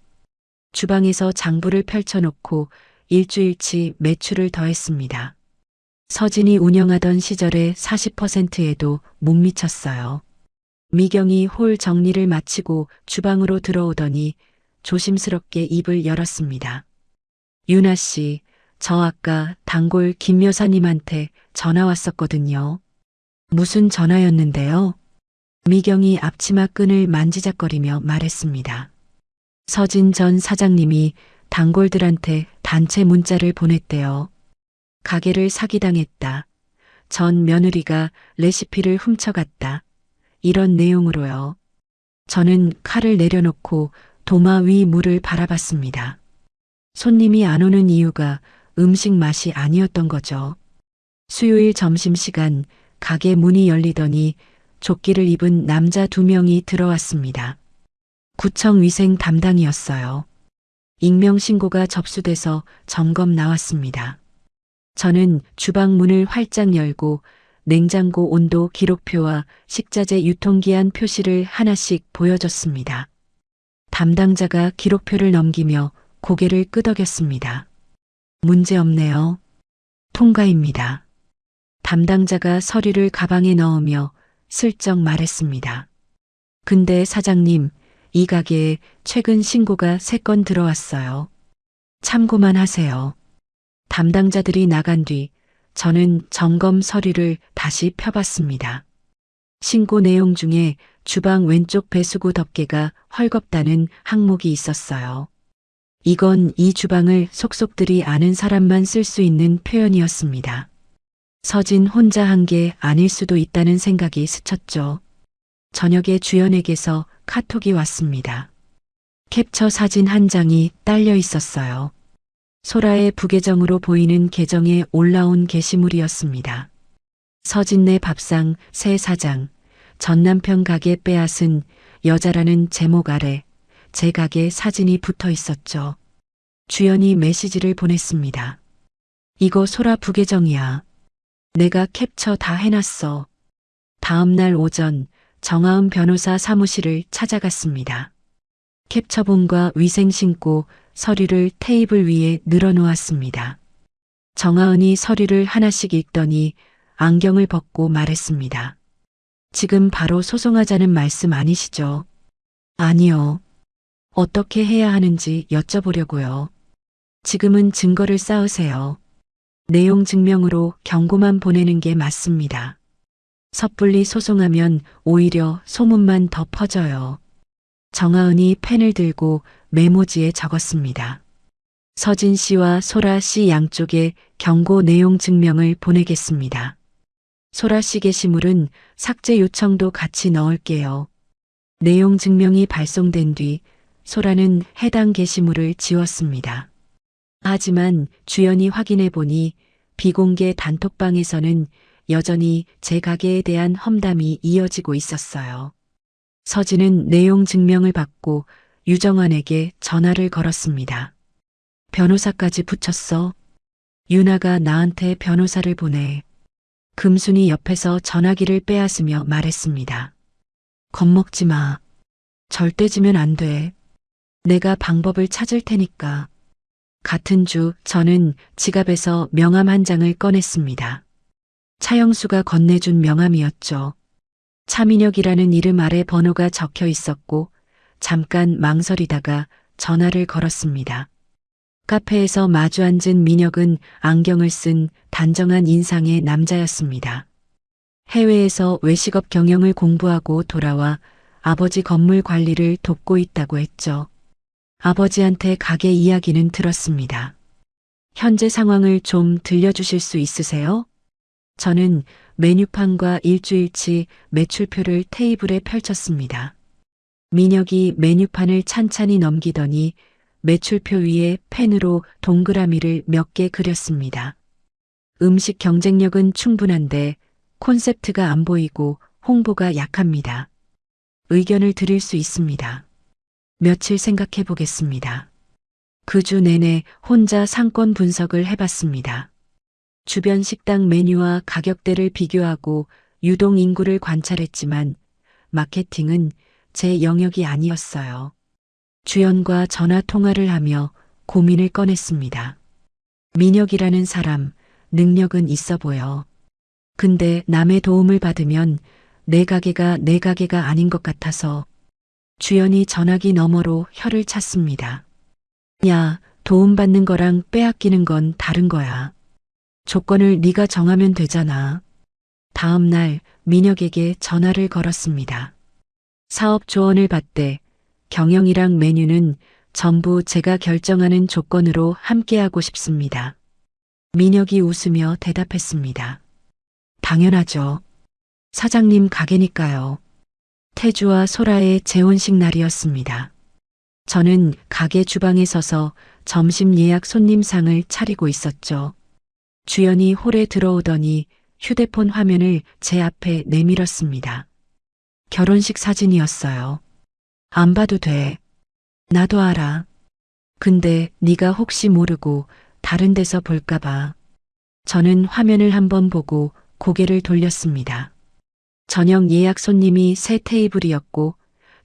Speaker 1: 주방에서 장부를 펼쳐놓고 일주일치 매출을 더했습니다. 서진이 운영하던 시절의 40%에도 못 미쳤어요. 미경이 홀 정리를 마치고 주방으로 들어오더니 조심스럽게 입을 열었습니다. 유나 씨, 저 아까 단골 김 여사님한테 전화 왔었거든요. 무슨 전화였는데요? 미경이 앞치마 끈을 만지작거리며 말했습니다. 서진 전 사장님이 단골들한테 단체 문자를 보냈대요. 가게를 사기당했다. 전 며느리가 레시피를 훔쳐갔다. 이런 내용으로요. 저는 칼을 내려놓고 도마 위 물을 바라봤습니다. 손님이 안 오는 이유가 음식 맛이 아니었던 거죠. 수요일 점심시간 가게 문이 열리더니 조끼를 입은 남자 2명이 들어왔습니다. 구청 위생 담당이었어요. 익명신고가 접수돼서 점검 나왔습니다. 저는 주방 문을 활짝 열고 냉장고 온도 기록표와 식자재 유통기한 표시를 하나씩 보여줬습니다. 담당자가 기록표를 넘기며 고개를 끄덕였습니다. 문제 없네요. 통과입니다. 담당자가 서류를 가방에 넣으며 슬쩍 말했습니다. 근데 사장님, 이 가게에 최근 신고가 3건 들어왔어요. 참고만 하세요. 담당자들이 나간 뒤 저는 점검 서류를 다시 펴봤습니다. 신고 내용 중에 주방 왼쪽 배수구 덮개가 헐겁다는 항목이 있었어요. 이건 이 주방을 속속들이 아는 사람만 쓸 수 있는 표현이었습니다. 서진 혼자 한 게 아닐 수도 있다는 생각이 스쳤죠. 저녁에 주연에게서 카톡이 왔습니다. 캡처 사진 한 장이 딸려 있었어요. 소라의 부계정으로 보이는 계정에 올라온 게시물이었습니다. 서진네 밥상 새 사장, 전 남편 가게 빼앗은 여자라는 제목 아래 제 가게 사진이 붙어 있었죠. 주연이 메시지를 보냈습니다. 이거 소라 부계정이야. 내가 캡처 다 해놨어. 다음 날 오전 정아은 변호사 사무실을 찾아갔습니다. 캡처본과 위생신고 서류를 테이블 위에 늘어놓았습니다. 정아은이 서류를 하나씩 읽더니 안경을 벗고 말했습니다. 지금 바로 소송하자는 말씀 아니시죠? 아니요. 어떻게 해야 하는지 여쭤보려고요. 지금은 증거를 쌓으세요. 내용 증명으로 경고만 보내는 게 맞습니다. 섣불리 소송하면 오히려 소문만 더 퍼져요. 정아은이 펜을 들고 메모지에 적었습니다. 서진 씨와 소라 씨 양쪽에 경고 내용 증명을 보내겠습니다. 소라 씨 게시물은 삭제 요청도 같이 넣을게요. 내용 증명이 발송된 뒤 소라는 해당 게시물을 지웠습니다. 하지만 주연이 확인해 보니 비공개 단톡방에서는 여전히 제 가게에 대한 험담이 이어지고 있었어요. 서진은 내용 증명을 받고 유정환에게 전화를 걸었습니다. 변호사까지 붙였어. 유나가 나한테 변호사를 보내. 금순이 옆에서 전화기를 빼앗으며 말했습니다. 겁먹지 마. 절대 지면 안 돼. 내가 방법을 찾을 테니까. 같은 주 저는 지갑에서 명함 한 장을 꺼냈습니다. 차영수가 건네준 명함이었죠. 차민혁이라는 이름 아래 번호가 적혀 있었고 잠깐 망설이다가 전화를 걸었습니다. 카페에서 마주 앉은 민혁은 안경을 쓴 단정한 인상의 남자였습니다. 해외에서 외식업 경영을 공부하고 돌아와 아버지 건물 관리를 돕고 있다고 했죠. 아버지한테 가게 이야기는 들었습니다. 현재 상황을 좀 들려주실 수 있으세요? 저는 메뉴판과 일주일치 매출표를 테이블에 펼쳤습니다. 민혁이 메뉴판을 찬찬히 넘기더니 매출표 위에 펜으로 동그라미를 몇 개 그렸습니다. 음식 경쟁력은 충분한데 콘셉트가 안 보이고 홍보가 약합니다. 의견을 드릴 수 있습니다. 며칠 생각해 보겠습니다. 그 주 내내 혼자 상권 분석을 해봤습니다. 주변 식당 메뉴와 가격대를 비교하고 유동 인구를 관찰했지만 마케팅은 제 영역이 아니었어요. 주연과 전화 통화를 하며 고민을 꺼냈습니다. 민혁이라는 사람, 능력은 있어 보여. 근데 남의 도움을 받으면 내 가게가 아닌 것 같아서 주연이 전화기 너머로 혀를 찼습니다. 야, 도움받는 거랑 빼앗기는 건 다른 거야. 조건을 네가 정하면 되잖아. 다음 날 민혁에게 전화를 걸었습니다. 사업 조언을 받되 경영이랑 메뉴는 전부 제가 결정하는 조건으로 함께하고 싶습니다. 민혁이 웃으며 대답했습니다. 당연하죠. 사장님 가게니까요. 태주와 소라의 재혼식 날이었습니다. 저는 가게 주방에 서서 점심 예약 손님상을 차리고 있었죠. 주연이 홀에 들어오더니 휴대폰 화면을 제 앞에 내밀었습니다. 결혼식 사진이었어요. 안 봐도 돼. 나도 알아. 근데 네가 혹시 모르고 다른 데서 볼까 봐. 저는 화면을 한번 보고 고개를 돌렸습니다. 저녁 예약 손님이 세 테이블이었고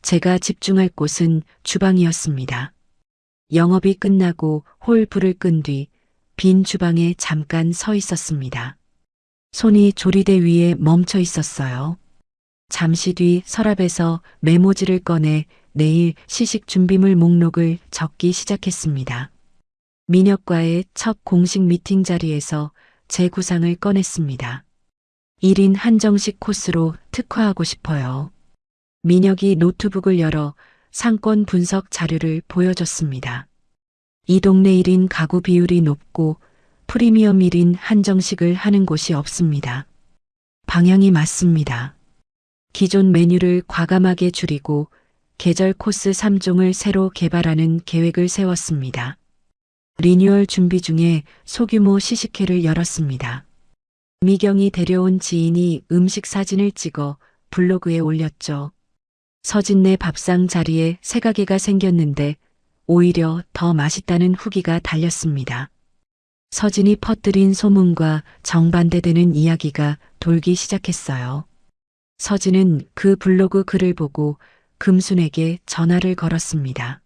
Speaker 1: 제가 집중할 곳은 주방이었습니다. 영업이 끝나고 홀 불을 끈 뒤 빈 주방에 잠깐 서 있었습니다. 손이 조리대 위에 멈춰 있었어요. 잠시 뒤 서랍에서 메모지를 꺼내 내일 시식 준비물 목록을 적기 시작했습니다. 민혁과의 첫 공식 미팅 자리에서 제 구상을 꺼냈습니다. 1인 한정식 코스로 특화하고 싶어요. 민혁이 노트북을 열어 상권 분석 자료를 보여줬습니다. 이 동네 1인 가구 비율이 높고 프리미엄 1인 한정식을 하는 곳이 없습니다. 방향이 맞습니다. 기존 메뉴를 과감하게 줄이고 계절 코스 3종을 새로 개발하는 계획을 세웠습니다. 리뉴얼 준비 중에 소규모 시식회를 열었습니다. 미경이 데려온 지인이 음식 사진을 찍어 블로그에 올렸죠. 서진네 밥상 자리에 새 가게가 생겼는데 오히려 더 맛있다는 후기가 달렸습니다. 서진이 퍼뜨린 소문과 정반대되는 이야기가 돌기 시작했어요. 서진은 그 블로그 글을 보고 금순에게 전화를 걸었습니다.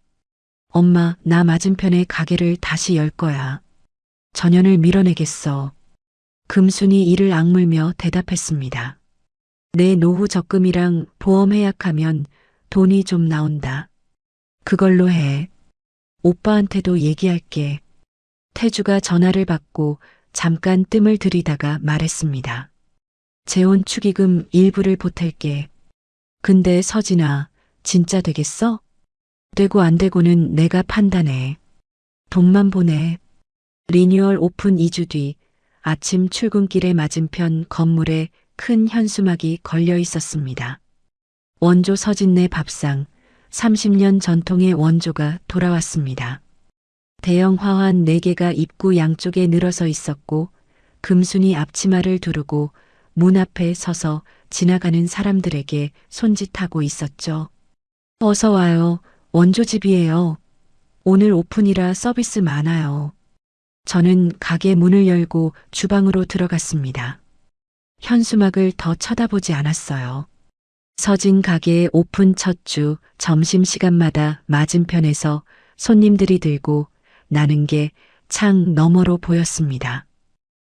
Speaker 1: 엄마, 나 맞은편에 가게를 다시 열 거야. 전현을 밀어내겠어. 금순이 이를 악물며 대답했습니다. 내 노후 적금이랑 보험 해약하면 돈이 좀 나온다. 그걸로 해. 오빠한테도 얘기할게. 태주가 전화를 받고 잠깐 뜸을 들이다가 말했습니다. 재혼 축의금 일부를 보탤게. 근데 서진아, 진짜 되겠어? 되고 안 되고는 내가 판단해. 돈만 보내. 리뉴얼 오픈 2주 뒤 아침 출근길에 맞은편 건물에 큰 현수막이 걸려 있었습니다. 원조 서진네 밥상, 30년 전통의 원조가 돌아왔습니다. 대형 화환 4개가 입구 양쪽에 늘어서 있었고 금순이 앞치마를 두르고 문 앞에 서서 지나가는 사람들에게 손짓하고 있었죠. 어서 와요. 원조집이에요. 오늘 오픈이라 서비스 많아요. 저는 가게 문을 열고 주방으로 들어갔습니다. 현수막을 더 쳐다보지 않았어요. 서진 가게의 오픈 첫 주 점심시간마다 맞은편에서 손님들이 들고 나는 게 창 너머로 보였습니다.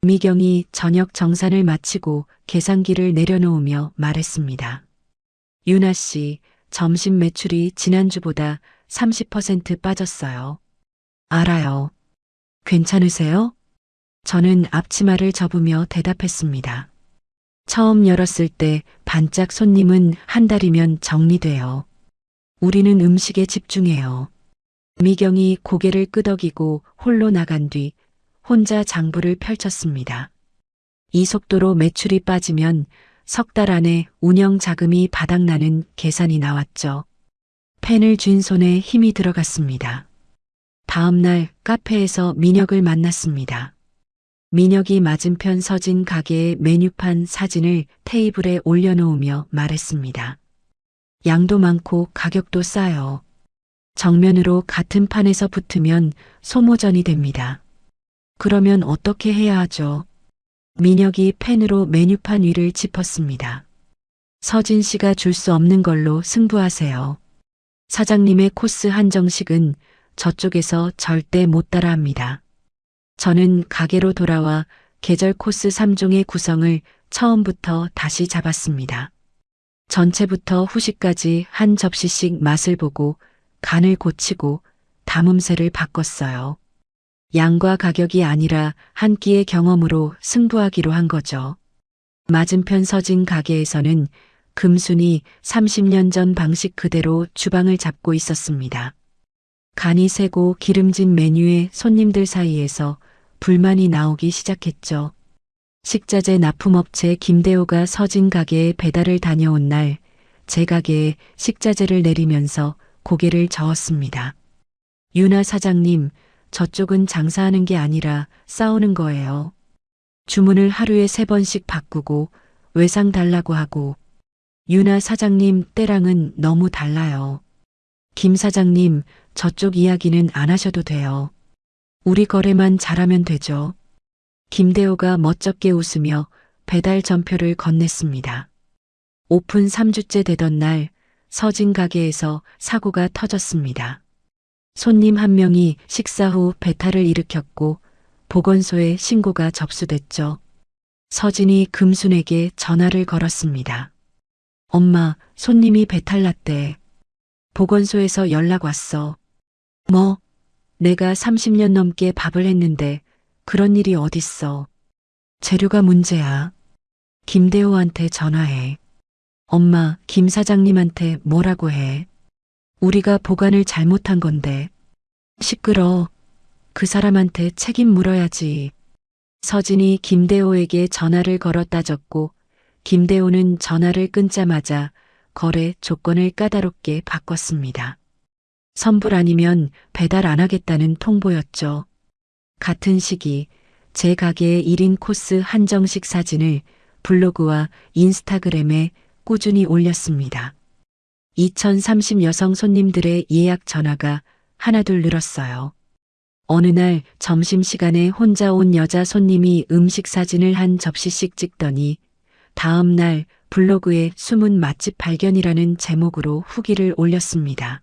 Speaker 1: 미경이 저녁 정산을 마치고 계산기를 내려놓으며 말했습니다. 유나 씨, 점심 매출이 지난주보다 30% 빠졌어요. 알아요. 괜찮으세요? 저는 앞치마를 접으며 대답했습니다. 처음 열었을 때 반짝 손님은 한 달이면 정리돼요. 우리는 음식에 집중해요. 미경이 고개를 끄덕이고 홀로 나간 뒤 혼자 장부를 펼쳤습니다. 이 속도로 매출이 빠지면 석 달 안에 운영 자금이 바닥나는 계산이 나왔죠. 펜을 쥔 손에 힘이 들어갔습니다. 다음 날 카페에서 민혁을 만났습니다. 민혁이 맞은편 서진 가게의 메뉴판 사진을 테이블에 올려놓으며 말했습니다. 양도 많고 가격도 싸요. 정면으로 같은 판에서 붙으면 소모전이 됩니다. 그러면 어떻게 해야 하죠? 민혁이 펜으로 메뉴판 위를 짚었습니다. 서진 씨가 줄 수 없는 걸로 승부하세요. 사장님의 코스 한정식은 저쪽에서 절대 못 따라합니다. 저는 가게로 돌아와 계절 코스 3종의 구성을 처음부터 다시 잡았습니다. 전체부터 후식까지 한 접시씩 맛을 보고 간을 고치고 담음새를 바꿨어요. 양과 가격이 아니라 한 끼의 경험으로 승부하기로 한 거죠. 맞은편 서진 가게에서는 금순이 30년 전 방식 그대로 주방을 잡고 있었습니다. 간이 세고 기름진 메뉴에 손님들 사이에서 불만이 나오기 시작했죠. 식자재 납품업체 김대호가 서진 가게에 배달을 다녀온 날 제 가게에 식자재를 내리면서 고개를 저었습니다. 유나 사장님, 저쪽은 장사하는 게 아니라 싸우는 거예요. 주문을 하루에 3번씩 바꾸고 외상 달라고 하고. 유나 사장님 때랑은 너무 달라요. 김 사장님, 저쪽 이야기는 안 하셔도 돼요. 우리 거래만 잘하면 되죠. 김대호가 멋쩍게 웃으며 배달 전표를 건넸습니다. 오픈 3주째 되던 날 서진 가게에서 사고가 터졌습니다. 손님 한 명이 식사 후 배탈을 일으켰고 보건소에 신고가 접수됐죠. 서진이 금순에게 전화를 걸었습니다. 엄마, 손님이 배탈 났대. 보건소에서 연락 왔어. 뭐? 내가 30년 넘게 밥을 했는데 그런 일이 어딨어. 재료가 문제야. 김대호한테 전화해. 엄마, 김 사장님한테 뭐라고 해. 우리가 보관을 잘못한 건데. 시끄러. 그 사람한테 책임 물어야지. 서진이 김대호에게 전화를 걸어 따졌고 김대호는 전화를 끊자마자 거래 조건을 까다롭게 바꿨습니다. 선불 아니면 배달 안 하겠다는 통보였죠. 같은 시기 제 가게의 1인 코스 한정식 사진을 블로그와 인스타그램에 꾸준히 올렸습니다. 2030 여성 손님들의 예약 전화가 하나둘 늘었어요. 어느 날 점심시간에 혼자 온 여자 손님이 음식 사진을 한 접시씩 찍더니 다음 날 블로그에 숨은 맛집 발견이라는 제목으로 후기를 올렸습니다.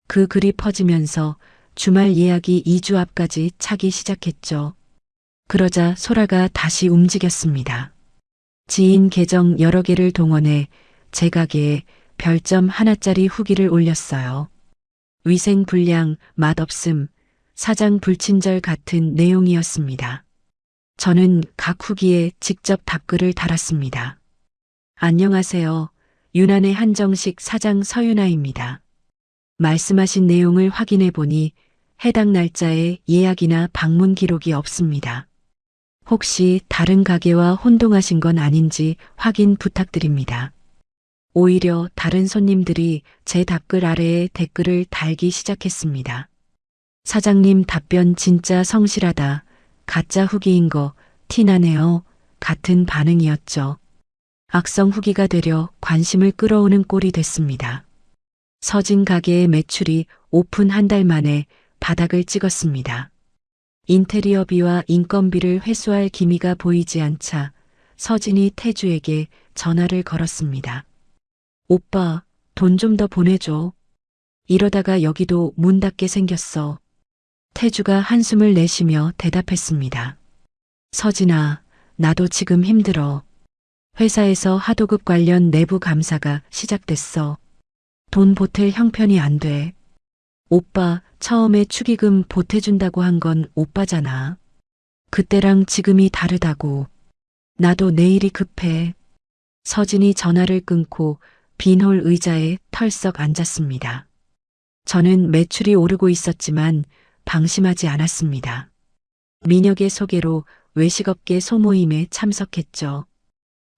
Speaker 1: 그 글이 퍼지면서 주말 예약이 2주 앞까지 차기 시작했죠. 그러자 소라가 다시 움직였습니다. 지인 계정 여러 개를 동원해 제 가게에 별점 하나짜리 후기를 올렸어요. 위생 불량, 맛없음, 사장 불친절 같은 내용이었습니다. 저는 각 후기에 직접 답글을 달았습니다. 안녕하세요. 유난의 한정식 사장 서유나입니다. 말씀하신 내용을 확인해 보니 해당 날짜에 예약이나 방문 기록이 없습니다. 혹시 다른 가게와 혼동하신 건 아닌지 확인 부탁드립니다. 오히려 다른 손님들이 제 답글 아래에 댓글을 달기 시작했습니다. 사장님 답변 진짜 성실하다. 가짜 후기인 거 티나네요. 같은 반응이었죠. 악성 후기가 되려 관심을 끌어오는 꼴이 됐습니다. 서진 가게의 매출이 오픈 한 달 만에 바닥을 찍었습니다. 인테리어비와 인건비를 회수할 기미가 보이지 않자 서진이 태주에게 전화를 걸었습니다. 오빠, 돈 좀 더 보내줘. 이러다가 여기도 문 닫게 생겼어. 태주가 한숨을 내쉬며 대답했습니다. 서진아, 나도 지금 힘들어. 회사에서 하도급 관련 내부 감사가 시작됐어. 돈 보탤 형편이 안 돼. 오빠, 처음에 축의금 보태준다고 한 건 오빠잖아. 그때랑 지금이 다르다고. 나도 내일이 급해. 서진이 전화를 끊고 빈홀 의자에 털썩 앉았습니다. 저는 매출이 오르고 있었지만 방심하지 않았습니다. 민혁의 소개로 외식업계 소모임에 참석했죠.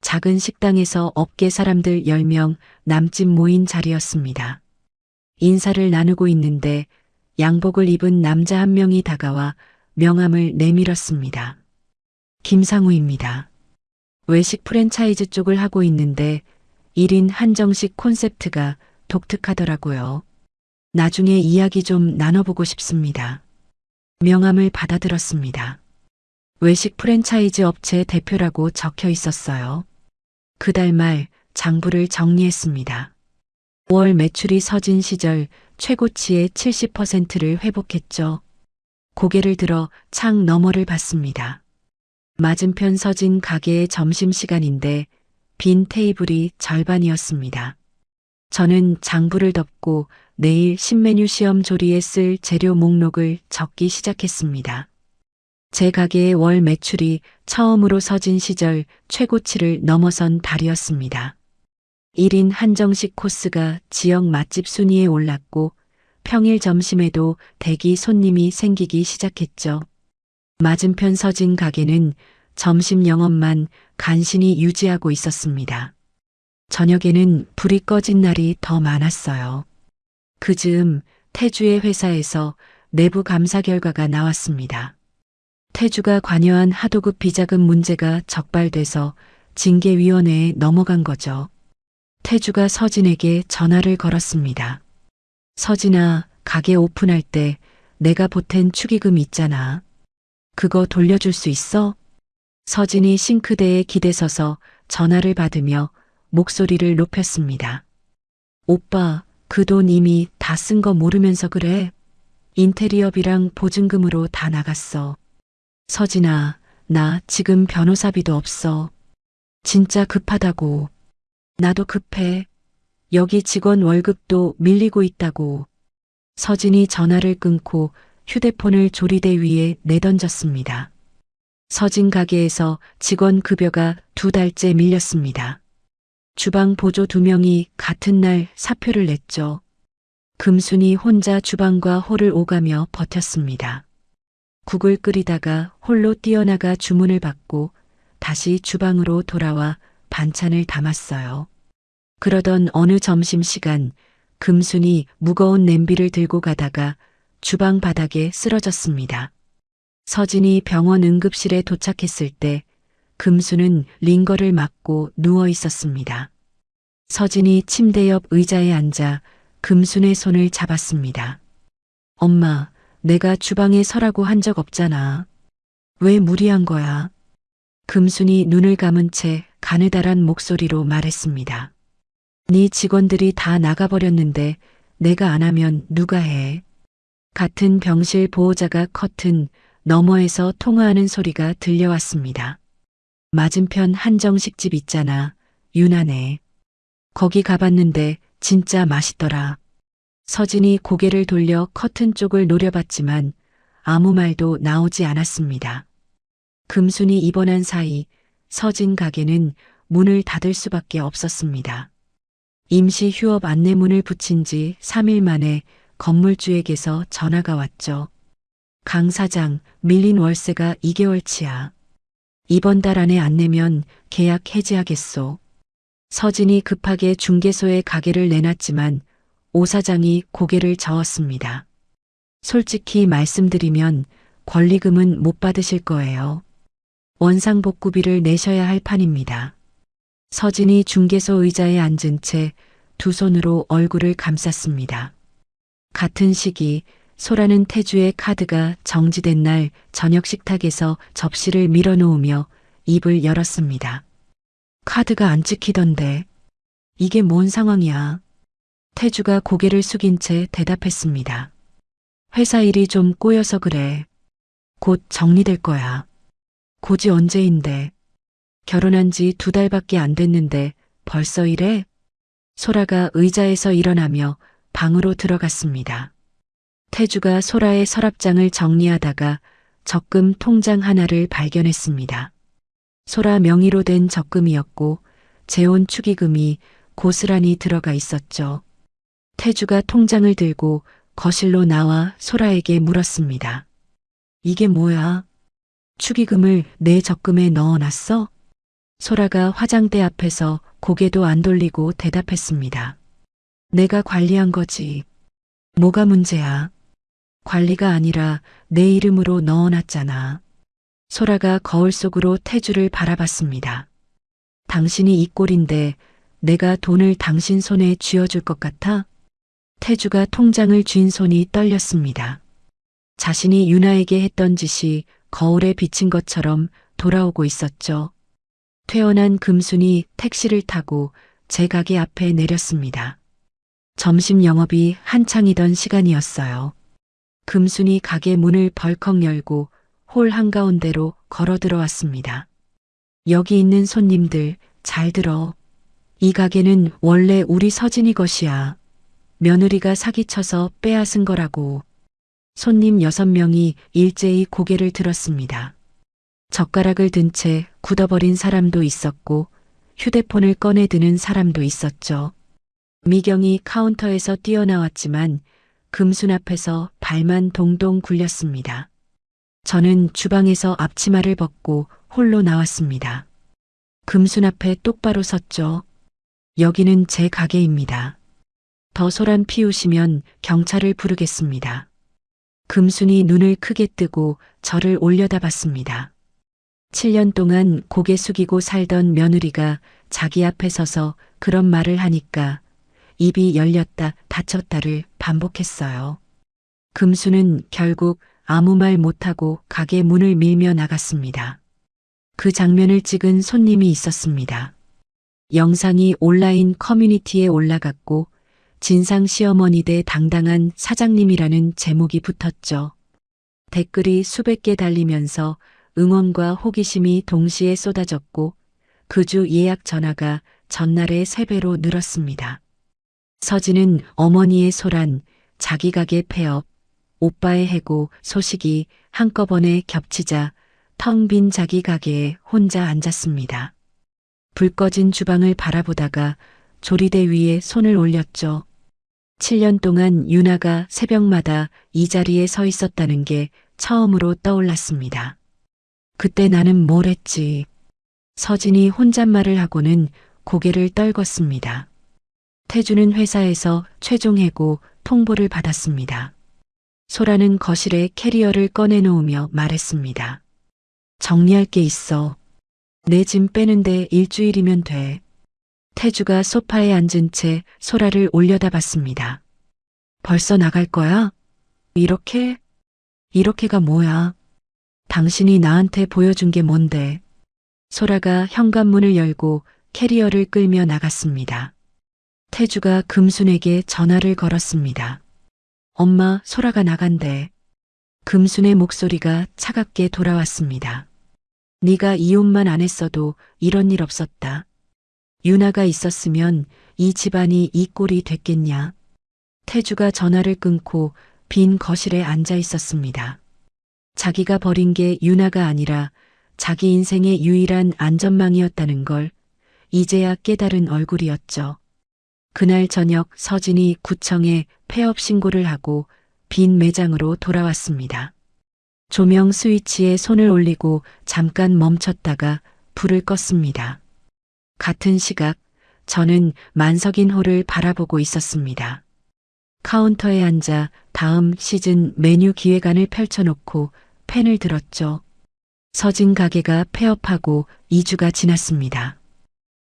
Speaker 1: 작은 식당에서 업계 사람들 10명 남짓 모인 자리였습니다. 인사를 나누고 있는데 양복을 입은 남자 한 명이 다가와 명함을 내밀었습니다. 김상우입니다. 외식 프랜차이즈 쪽을 하고 있는데 1인 한정식 콘셉트가 독특하더라고요. 나중에 이야기 좀 나눠보고 싶습니다. 명함을 받아들었습니다. 외식 프랜차이즈 업체 대표라고 적혀 있었어요. 그달 말 장부를 정리했습니다. 월 매출이 서진 시절 최고치의 70%를 회복했죠. 고개를 들어 창 너머를 봤습니다. 맞은편 서진 가게의 점심시간인데 빈 테이블이 절반이었습니다. 저는 장부를 덮고 내일 신메뉴 시험 조리에 쓸 재료 목록을 적기 시작했습니다. 제 가게의 월 매출이 처음으로 서진 시절 최고치를 넘어선 달이었습니다. 1인 한정식 코스가 지역 맛집 순위에 올랐고 평일 점심에도 대기 손님이 생기기 시작했죠. 맞은편 서진 가게는 점심 영업만 간신히 유지하고 있었습니다. 저녁에는 불이 꺼진 날이 더 많았어요. 그 즈음 태주의 회사에서 내부 감사 결과가 나왔습니다. 태주가 관여한 하도급 비자금 문제가 적발돼서 징계위원회에 넘어간 거죠. 태주가 서진에게 전화를 걸었습니다. 서진아, 가게 오픈할 때 내가 보탠 축의금 있잖아. 그거 돌려줄 수 있어? 서진이 싱크대에 기대서서 전화를 받으며 목소리를 높였습니다. 오빠, 그 돈 이미 다 쓴 거 모르면서 그래? 인테리어비랑 보증금으로 다 나갔어. 서진아, 나 지금 변호사비도 없어. 진짜 급하다고. 나도 급해. 여기 직원 월급도 밀리고 있다고. 서진이 전화를 끊고 휴대폰을 조리대 위에 내던졌습니다. 서진 가게에서 직원 급여가 2달째 밀렸습니다. 주방 보조 2명이 같은 날 사표를 냈죠. 금순이 혼자 주방과 홀을 오가며 버텼습니다. 국을 끓이다가 홀로 뛰어나가 주문을 받고 다시 주방으로 돌아와 반찬을 담았어요. 그러던 어느 점심시간 금순이 무거운 냄비를 들고 가다가 주방 바닥에 쓰러졌습니다. 서진이 병원 응급실에 도착했을 때 금수는 링거를 맞고 누워 있었습니다. 서진이 침대 옆 의자에 앉아 금순의 손을 잡았습니다. 엄마, 내가 주방에 서라고 한 적 없잖아. 왜 무리한 거야? 금순이 눈을 감은 채 가느다란 목소리로 말했습니다. 네 직원들이 다 나가버렸는데 내가 안 하면 누가 해? 같은 병실 보호자가 커튼 너머에서 통화하는 소리가 들려왔습니다. 맞은편 한정식집 있잖아. 유난해. 거기 가봤는데 진짜 맛있더라. 서진이 고개를 돌려 커튼 쪽을 노려봤지만 아무 말도 나오지 않았습니다. 금순이 입원한 사이 서진 가게는 문을 닫을 수밖에 없었습니다. 임시 휴업 안내문을 붙인 지 3일 만에 건물주에게서 전화가 왔죠. 강 사장, 밀린 월세가 2개월치야. 이번 달 안에 안 내면 계약 해지하겠소. 서진이 급하게 중개소에 가게를 내놨지만 오 사장이 고개를 저었습니다. 솔직히 말씀드리면 권리금은 못 받으실 거예요. 원상복구비를 내셔야 할 판입니다. 서진이 중개소 의자에 앉은 채 두 손으로 얼굴을 감쌌습니다. 같은 시기 소라는 태주의 카드가 정지된 날 저녁 식탁에서 접시를 밀어놓으며 입을 열었습니다. 카드가 안 찍히던데 이게 뭔 상황이야? 태주가 고개를 숙인 채 대답했습니다. 회사 일이 좀 꼬여서 그래. 곧 정리될 거야. 고지 언제인데? 결혼한 지 2달밖에 안 됐는데 벌써 이래? 소라가 의자에서 일어나며 방으로 들어갔습니다. 태주가 소라의 서랍장을 정리하다가 적금 통장 하나를 발견했습니다. 소라 명의로 된 적금이었고 재혼 축의금이 고스란히 들어가 있었죠. 태주가 통장을 들고 거실로 나와 소라에게 물었습니다. 이게 뭐야? 축의금을 내 적금에 넣어놨어? 소라가 화장대 앞에서 고개도 안 돌리고 대답했습니다. 내가 관리한 거지. 뭐가 문제야? 관리가 아니라 내 이름으로 넣어놨잖아. 소라가 거울 속으로 태주를 바라봤습니다. 당신이 이 꼴인데 내가 돈을 당신 손에 쥐어줄 것 같아? 태주가 통장을 쥔 손이 떨렸습니다. 자신이 유나에게 했던 짓이 거울에 비친 것처럼 돌아오고 있었죠. 퇴원한 금순이 택시를 타고 제 가게 앞에 내렸습니다. 점심 영업이 한창이던 시간이었어요. 금순이 가게 문을 벌컥 열고 홀 한가운데로 걸어 들어왔습니다. 여기 있는 손님들 잘 들어. 이 가게는 원래 우리 서진이 것이야. 며느리가 사기쳐서 빼앗은 거라고. 손님 6명이 일제히 고개를 들었습니다. 젓가락을 든 채 굳어버린 사람도 있었고 휴대폰을 꺼내 드는 사람도 있었죠. 미경이 카운터에서 뛰어나왔지만 금순 앞에서 발만 동동 굴렸습니다. 저는 주방에서 앞치마를 벗고 홀로 나왔습니다. 금순 앞에 똑바로 섰죠. 여기는 제 가게입니다. 더 소란 피우시면 경찰을 부르겠습니다. 금순이 눈을 크게 뜨고 저를 올려다봤습니다. 7년 동안 고개 숙이고 살던 며느리가 자기 앞에 서서 그런 말을 하니까 입이 열렸다 닫혔다를 반복했어요. 금수는 결국 아무 말 못하고 가게 문을 밀며 나갔습니다. 그 장면을 찍은 손님이 있었습니다. 영상이 온라인 커뮤니티에 올라갔고 진상 시어머니 대 당당한 사장님이라는 제목이 붙었죠. 댓글이 수백 개 달리면서 응원과 호기심이 동시에 쏟아졌고 그 주 예약 전화가 전날의 3배로 늘었습니다. 서진은 어머니의 소란, 자기 가게 폐업, 오빠의 해고 소식이 한꺼번에 겹치자 텅 빈 자기 가게에 혼자 앉았습니다. 불 꺼진 주방을 바라보다가 조리대 위에 손을 올렸죠. 7년 동안 유나가 새벽마다 이 자리에 서 있었다는 게 처음으로 떠올랐습니다. 그때 나는 뭘 했지? 서진이 혼잣말을 하고는 고개를 떨궜습니다. 태주는 회사에서 최종 해고 통보를 받았습니다. 소라는 거실에 캐리어를 꺼내놓으며 말했습니다. 정리할 게 있어. 내 짐 빼는데 일주일이면 돼. 태주가 소파에 앉은 채 소라를 올려다봤습니다. 벌써 나갈 거야? 이렇게? 이렇게가 뭐야? 당신이 나한테 보여준 게 뭔데? 소라가 현관문을 열고 캐리어를 끌며 나갔습니다. 태주가 금순에게 전화를 걸었습니다. 엄마, 소라가 나간대. 금순의 목소리가 차갑게 돌아왔습니다. 네가 이혼만 안 했어도 이런 일 없었다. 유나가 있었으면 이 집안이 이 꼴이 됐겠냐. 태주가 전화를 끊고 빈 거실에 앉아 있었습니다. 자기가 버린 게 유나가 아니라 자기 인생의 유일한 안전망이었다는 걸 이제야 깨달은 얼굴이었죠. 그날 저녁 서진이 구청에 폐업 신고를 하고 빈 매장으로 돌아왔습니다. 조명 스위치에 손을 올리고 잠깐 멈췄다가 불을 껐습니다. 같은 시각 저는 만석인 홀을 바라보고 있었습니다. 카운터에 앉아 다음 시즌 메뉴 기획안을 펼쳐놓고 펜을 들었죠. 서진 가게가 폐업하고 2주가 지났습니다.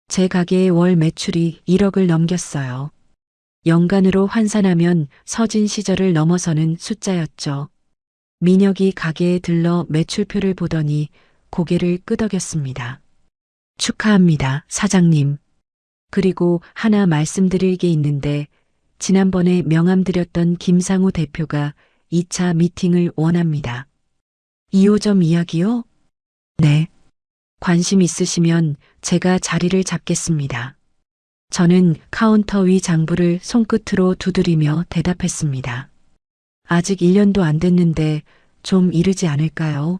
Speaker 1: 제 가게의 월 매출이 1억을 넘겼어요. 연간으로 환산하면 서진 시절을 넘어서는 숫자였죠. 민혁이 가게에 들러 매출표를 보더니 고개를 끄덕였습니다. 축하합니다, 사장님. 그리고 하나 말씀드릴 게 있는데 지난번에 명함드렸던 김상우 대표가 2차 미팅을 원합니다. 2호점 이야기요? 네. 관심 있으시면 제가 자리를 잡겠습니다. 저는 카운터 위 장부를 손끝으로 두드리며 대답했습니다. 아직 1년도 안 됐는데 좀 이르지 않을까요?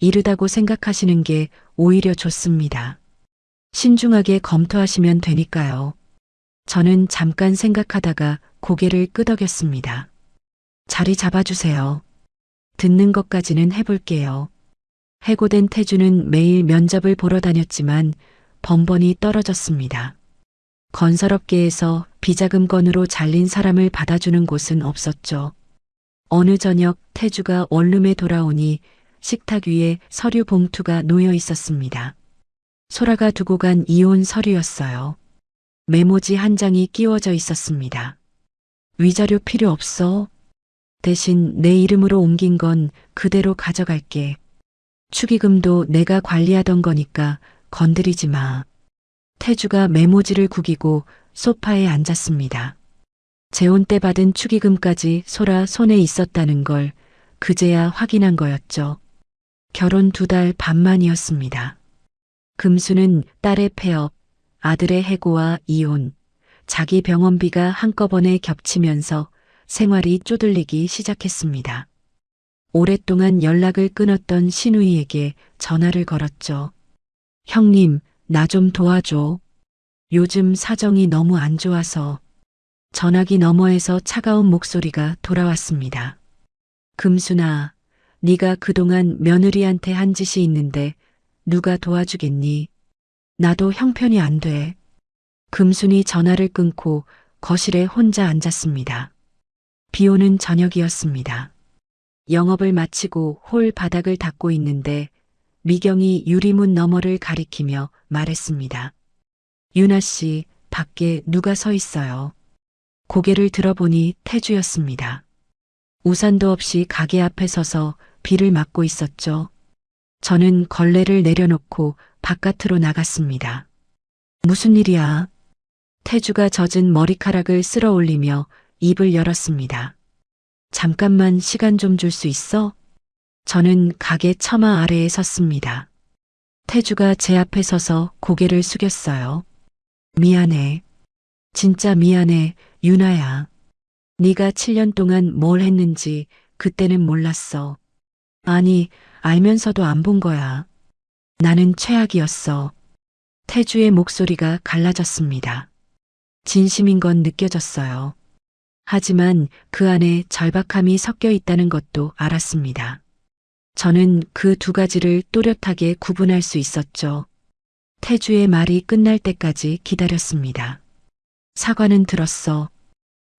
Speaker 1: 이르다고 생각하시는 게 오히려 좋습니다. 신중하게 검토하시면 되니까요. 저는 잠깐 생각하다가 고개를 끄덕였습니다. 자리 잡아주세요. 듣는 것까지는 해볼게요. 해고된 태주는 매일 면접을 보러 다녔지만 번번이 떨어졌습니다. 건설업계에서 비자금건으로 잘린 사람을 받아주는 곳은 없었죠. 어느 저녁 태주가 원룸에 돌아오니 식탁 위에 서류 봉투가 놓여 있었습니다. 소라가 두고 간 이혼 서류였어요. 메모지 한 장이 끼워져 있었습니다. 위자료 필요 없어. 대신 내 이름으로 옮긴 건 그대로 가져갈게. 축의금도 내가 관리하던 거니까 건드리지 마. 태주가 메모지를 구기고 소파에 앉았습니다. 재혼 때 받은 축의금까지 소라 손에 있었다는 걸 그제야 확인한 거였죠. 결혼 2달 반 만이었습니다. 금수는 딸의 폐업, 아들의 해고와 이혼, 자기 병원비가 한꺼번에 겹치면서 생활이 쪼들리기 시작했습니다. 오랫동안 연락을 끊었던 신우이에게 전화를 걸었죠. 형님, 나 좀 도와줘. 요즘 사정이 너무 안 좋아서. 전화기 너머에서 차가운 목소리가 돌아왔습니다. 금순아, 네가 그동안 며느리한테 한 짓이 있는데 누가 도와주겠니? 나도 형편이 안 돼. 금순이 전화를 끊고 거실에 혼자 앉았습니다. 비 오는 저녁이었습니다. 영업을 마치고 홀 바닥을 닦고 있는데 미경이 유리문 너머를 가리키며 말했습니다. 유나 씨, 밖에 누가 서 있어요. 고개를 들어보니 태주였습니다. 우산도 없이 가게 앞에 서서 비를 맞고 있었죠. 저는 걸레를 내려놓고 바깥으로 나갔습니다. 무슨 일이야? 태주가 젖은 머리카락을 쓸어 올리며 입을 열었습니다. 잠깐만 시간 좀 줄 수 있어? 저는 가게 처마 아래에 섰습니다. 태주가 제 앞에 서서 고개를 숙였어요. 미안해. 진짜 미안해, 유나야. 네가 7년 동안 뭘 했는지 그때는 몰랐어. 아니, 알면서도 안 본 거야. 나는 최악이었어. 태주의 목소리가 갈라졌습니다. 진심인 건 느껴졌어요. 하지만 그 안에 절박함이 섞여 있다는 것도 알았습니다. 저는 그 2가지를 또렷하게 구분할 수 있었죠. 태주의 말이 끝날 때까지 기다렸습니다. 사과는 들었어.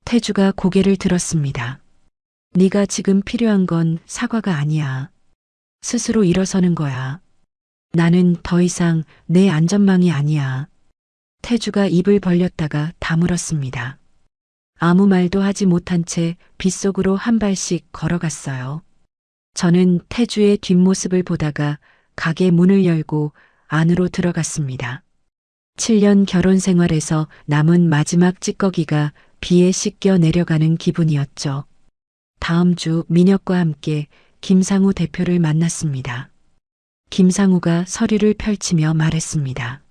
Speaker 1: 태주가 고개를 들었습니다. 네가 지금 필요한 건 사과가 아니야. 스스로 일어서는 거야. 나는 더 이상 내 안전망이 아니야. 태주가 입을 벌렸다가 다물었습니다. 아무 말도 하지 못한 채 빗속으로 한 발씩 걸어갔어요. 저는 태주의 뒷모습을 보다가 가게 문을 열고 안으로 들어갔습니다. 7년 결혼 생활에서 남은 마지막 찌꺼기가 비에 씻겨 내려가는 기분이었죠. 다음 주 민혁과 함께 김상우 대표를 만났습니다. 김상우가 서류를 펼치며 말했습니다.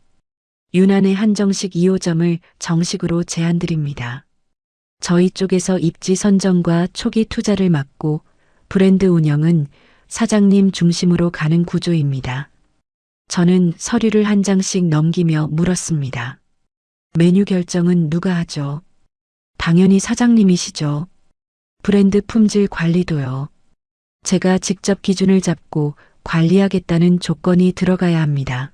Speaker 1: 유난의 한정식 2호점을 정식으로 제안드립니다. 저희 쪽에서 입지 선정과 초기 투자를 맡고 브랜드 운영은 사장님 중심으로 가는 구조입니다. 저는 서류를 한 장씩 넘기며 물었습니다. 메뉴 결정은 누가 하죠? 당연히 사장님이시죠. 브랜드 품질 관리도요. 제가 직접 기준을 잡고 관리하겠다는 조건이 들어가야 합니다.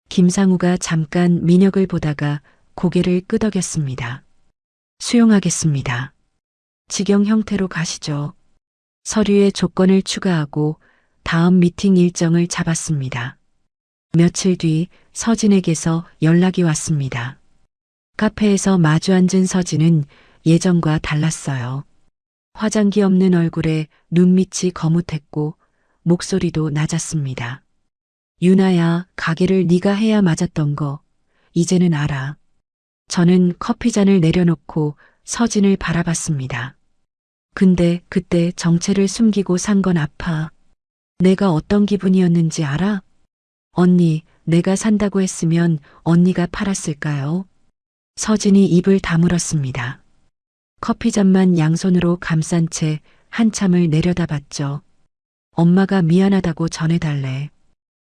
Speaker 1: 김상우가 잠깐 민혁을 보다가 고개를 끄덕였습니다. 수용하겠습니다. 직영 형태로 가시죠. 서류에 조건을 추가하고 다음 미팅 일정을 잡았습니다. 며칠 뒤 서진에게서 연락이 왔습니다. 카페에서 마주 앉은 서진은 예전과 달랐어요. 화장기 없는 얼굴에 눈밑이 거뭇했고 목소리도 낮았습니다. 유나야, 가게를 네가 해야 맞았던 거 이제는 알아. 저는 커피잔을 내려놓고 서진을 바라봤습니다. 근데 그때 정체를 숨기고 산 건 아파. 내가 어떤 기분이었는지 알아? 언니, 내가 산다고 했으면 언니가 팔았을까요? 서진이 입을 다물었습니다. 커피잔만 양손으로 감싼 채 한참을 내려다봤죠. 엄마가 미안하다고 전해달래.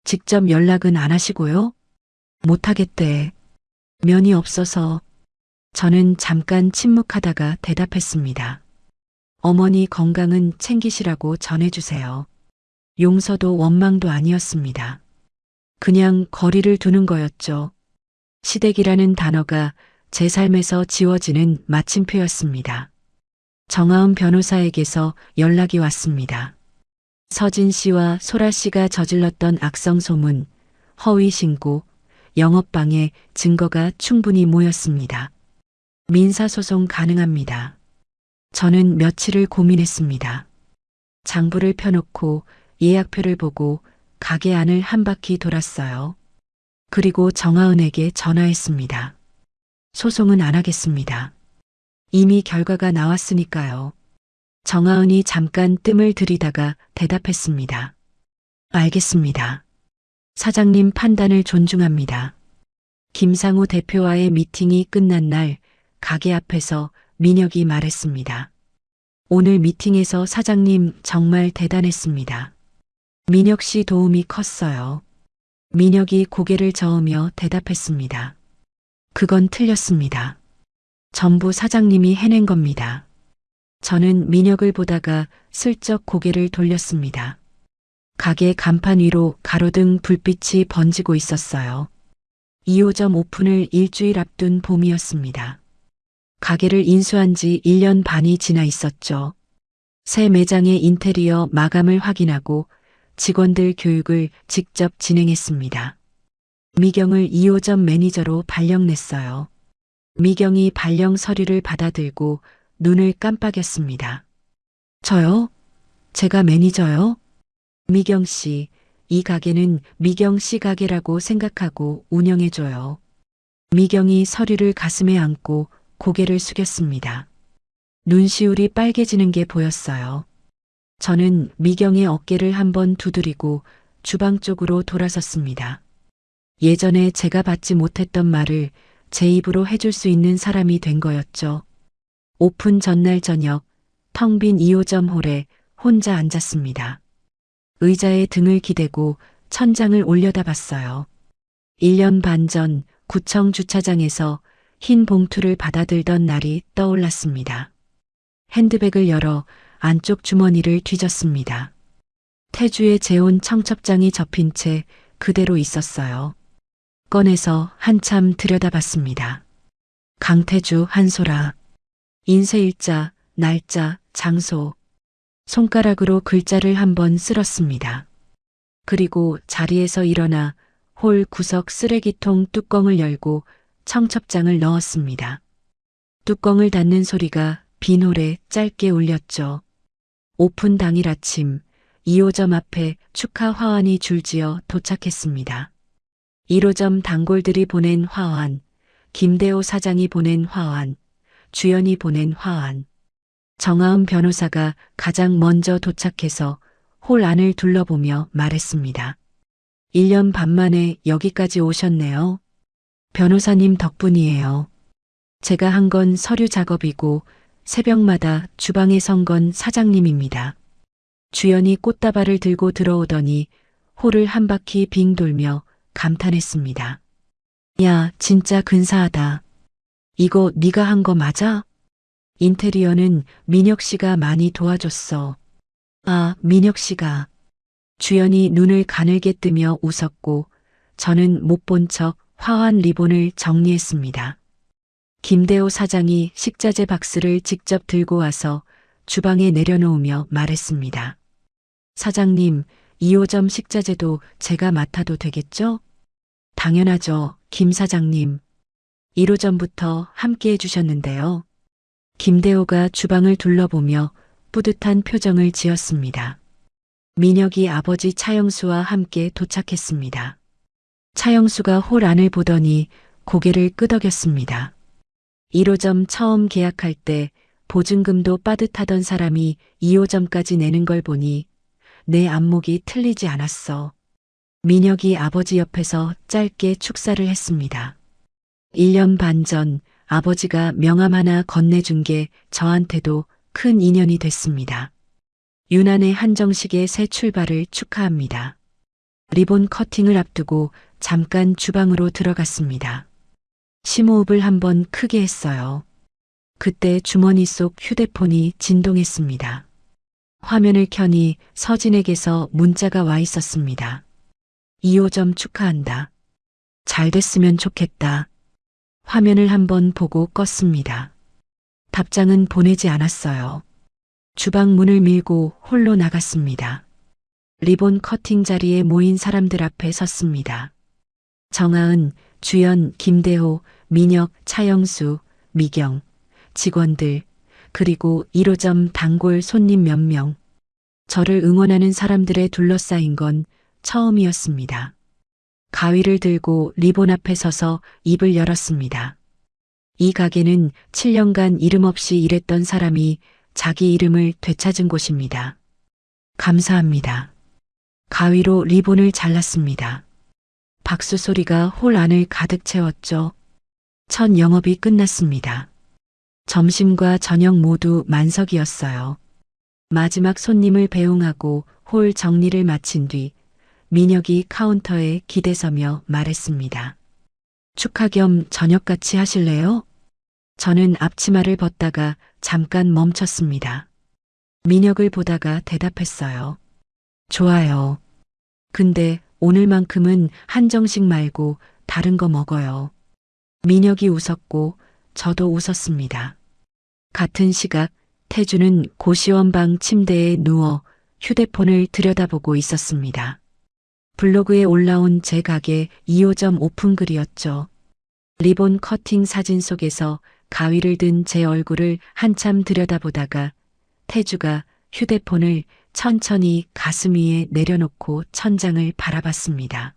Speaker 1: 직접 연락은 안 하시고요? 못하겠대. 면이 없어서. 저는 잠깐 침묵하다가 대답했습니다. 어머니 건강은 챙기시라고 전해주세요. 용서도 원망도 아니었습니다. 그냥 거리를 두는 거였죠. 시댁이라는 단어가 제 삶에서 지워지는 마침표였습니다. 정아은 변호사에게서 연락이 왔습니다. 서진 씨와 소라 씨가 저질렀던 악성 소문, 허위 신고, 영업방해 증거가 충분히 모였습니다. 민사소송 가능합니다. 저는 며칠을 고민했습니다. 장부를 펴놓고 예약표를 보고 가게 안을 한 바퀴 돌았어요. 그리고 정아은에게 전화했습니다. 소송은 안 하겠습니다. 이미 결과가 나왔으니까요. 정아은이 잠깐 뜸을 들이다가 대답했습니다. 알겠습니다. 사장님 판단을 존중합니다. 김상우 대표와의 미팅이 끝난 날 가게 앞에서 민혁이 말했습니다. 오늘 미팅에서 사장님 정말 대단했습니다. 민혁 씨 도움이 컸어요. 민혁이 고개를 저으며 대답했습니다. 그건 틀렸습니다. 전부 사장님이 해낸 겁니다. 저는 민혁을 보다가 슬쩍 고개를 돌렸습니다. 가게 간판 위로 가로등 불빛이 번지고 있었어요. 2호점 오픈을 일주일 앞둔 봄이었습니다. 가게를 인수한 지 1년 반이 지나 있었죠. 새 매장의 인테리어 마감을 확인하고 직원들 교육을 직접 진행했습니다. 미경을 2호점 매니저로 발령냈어요. 미경이 발령 서류를 받아들고 눈을 깜빡였습니다. 저요? 제가 매니저요? 미경 씨, 이 가게는 미경 씨 가게라고 생각하고 운영해줘요. 미경이 서류를 가슴에 안고 고개를 숙였습니다. 눈시울이 빨개지는 게 보였어요. 저는 미경의 어깨를 한번 두드리고 주방 쪽으로 돌아섰습니다. 예전에 제가 받지 못했던 말을 제 입으로 해줄 수 있는 사람이 된 거였죠. 오픈 전날 저녁, 텅 빈 2호점 홀에 혼자 앉았습니다. 의자에 등을 기대고 천장을 올려다봤어요. 1년 반 전 구청 주차장에서 흰 봉투를 받아들던 날이 떠올랐습니다. 핸드백을 열어 안쪽 주머니를 뒤졌습니다. 태주에 재온 청첩장이 접힌 채 그대로 있었어요. 꺼내서 한참 들여다봤습니다. 강태주, 한소라. 인쇄일자, 날짜, 장소. 손가락으로 글자를 한번 쓸었습니다. 그리고 자리에서 일어나 홀 구석 쓰레기통 뚜껑을 열고 청첩장을 넣었습니다. 뚜껑을 닫는 소리가 빈 홀에 짧게 울렸죠. 오픈 당일 아침 2호점 앞에 축하 화환이 줄지어 도착했습니다. 1호점 단골들이 보낸 화환, 김대호 사장이 보낸 화환, 주연이 보낸 화환. 정아은 변호사가 가장 먼저 도착해서 홀 안을 둘러보며 말했습니다. 1년 반 만에 여기까지 오셨네요. 변호사님 덕분이에요. 제가 한 건 서류 작업이고 새벽마다 주방에 선 건 사장님입니다. 주연이 꽃다발을 들고 들어오더니 홀을 한 바퀴 빙 돌며 감탄했습니다. 야, 진짜 근사하다. 이거 네가 한 거 맞아? 인테리어는 민혁 씨가 많이 도와줬어. 아, 민혁 씨가. 주연이 눈을 가늘게 뜨며 웃었고 저는 못 본 척 화환 리본을 정리했습니다. 김대호 사장이 식자재 박스를 직접 들고 와서 주방에 내려놓으며 말했습니다. 사장님, 2호점 식자재도 제가 맡아도 되겠죠? 당연하죠, 김 사장님. 1호점부터 함께 해주셨는데요. 김대호가 주방을 둘러보며 뿌듯한 표정을 지었습니다. 민혁이 아버지 차영수와 함께 도착했습니다. 차영수가 홀 안을 보더니 고개를 끄덕였습니다. 1호점 처음 계약할 때 보증금도 빠듯하던 사람이 2호점까지 내는 걸 보니 내 안목이 틀리지 않았어. 민혁이 아버지 옆에서 짧게 축사를 했습니다. 1년 반 전 아버지가 명함 하나 건네준 게 저한테도 큰 인연이 됐습니다. 유난의 한정식의 새 출발을 축하합니다. 리본 커팅을 앞두고 잠깐 주방으로 들어갔습니다. 심호흡을 한번 크게 했어요. 그때 주머니 속 휴대폰이 진동했습니다. 화면을 켜니 서진에게서 문자가 와 있었습니다. 2호점 축하한다. 잘 됐으면 좋겠다. 화면을 한번 보고 껐습니다. 답장은 보내지 않았어요. 주방 문을 밀고 홀로 나갔습니다. 리본 커팅 자리에 모인 사람들 앞에 섰습니다. 정아은, 주연, 김대호, 민혁, 차영수, 미경, 직원들, 그리고 1호점 단골 손님 몇 명. 저를 응원하는 사람들에 둘러싸인 건 처음이었습니다. 가위를 들고 리본 앞에 서서 입을 열었습니다. 이 가게는 7년간 이름 없이 일했던 사람이 자기 이름을 되찾은 곳입니다. 감사합니다. 가위로 리본을 잘랐습니다. 박수 소리가 홀 안을 가득 채웠죠. 첫 영업이 끝났습니다. 점심과 저녁 모두 만석이었어요. 마지막 손님을 배웅하고 홀 정리를 마친 뒤 민혁이 카운터에 기대서며 말했습니다. 축하 겸 저녁 같이 하실래요? 저는 앞치마를 벗다가 잠깐 멈췄습니다. 민혁을 보다가 대답했어요. 좋아요. 근데 오늘만큼은 한정식 말고 다른 거 먹어요. 민혁이 웃었고 저도 웃었습니다. 같은 시각 태주는 고시원방 침대에 누워 휴대폰을 들여다보고 있었습니다. 블로그에 올라온 제 가게 2호점 오픈글이었죠. 리본 커팅 사진 속에서 가위를 든 제 얼굴을 한참 들여다보다가 태주가 휴대폰을 천천히 가슴 위에 내려놓고 천장을 바라봤습니다.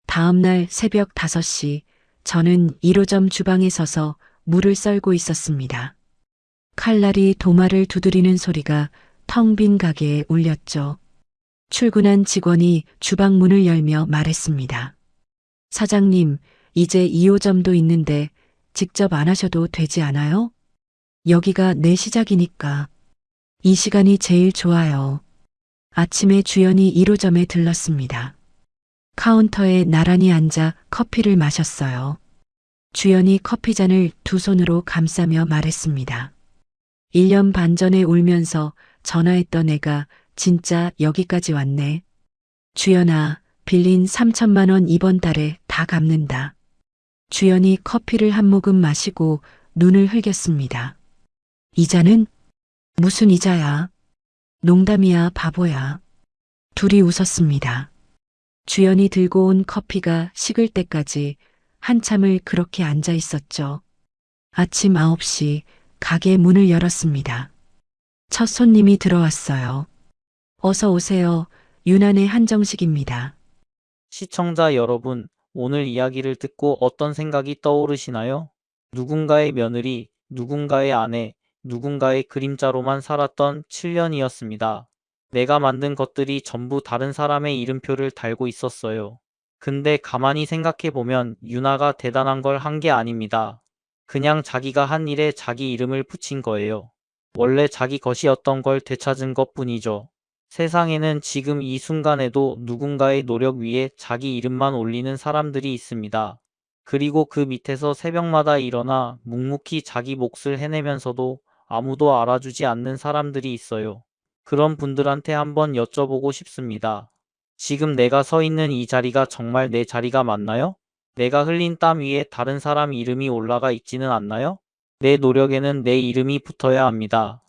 Speaker 1: 다음 날 새벽 5시 저는 1호점 주방에 서서 물을 썰고 있었습니다. 칼날이 도마를 두드리는 소리가 텅 빈 가게에 울렸죠. 출근한 직원이 주방 문을 열며 말했습니다. 사장님, 이제 2호점도 있는데 직접 안 하셔도 되지 않아요? 여기가 내 시작이니까. 이 시간이 제일 좋아요. 아침에 주연이 1호점에 들렀습니다. 카운터에 나란히 앉아 커피를 마셨어요. 주연이 커피잔을 두 손으로 감싸며 말했습니다. 1년 반 전에 울면서 전화했던 애가 진짜 여기까지 왔네. 주연아, 빌린 3천만 원 이번 달에 다 갚는다. 주연이 커피를 한 모금 마시고 눈을 흘겼습니다. 이자는? 무슨 이자야? 농담이야, 바보야. 둘이 웃었습니다. 주연이 들고 온 커피가 식을 때까지 한참을 그렇게 앉아 있었죠. 아침 9시 가게 문을 열었습니다. 첫 손님이 들어왔어요. 어서 오세요. 유난의 한정식입니다.
Speaker 2: 시청자 여러분, 오늘 이야기를 듣고 어떤 생각이 떠오르시나요? 누군가의 며느리, 누군가의 아내, 누군가의 그림자로만 살았던 7년이었습니다. 내가 만든 것들이 전부 다른 사람의 이름표를 달고 있었어요. 근데 가만히 생각해보면 유나가 대단한 걸 한 게 아닙니다. 그냥 자기가 한 일에 자기 이름을 붙인 거예요. 원래 자기 것이었던 걸 되찾은 것 뿐이죠. 세상에는 지금 이 순간에도 누군가의 노력 위에 자기 이름만 올리는 사람들이 있습니다. 그리고 그 밑에서 새벽마다 일어나 묵묵히 자기 몫을 해내면서도 아무도 알아주지 않는 사람들이 있어요. 그런 분들한테 한번 여쭤보고 싶습니다. 지금 내가 서 있는 이 자리가 정말 내 자리가 맞나요? 내가 흘린 땀 위에 다른 사람 이름이 올라가 있지는 않나요? 내 노력에는 내 이름이 붙어야 합니다.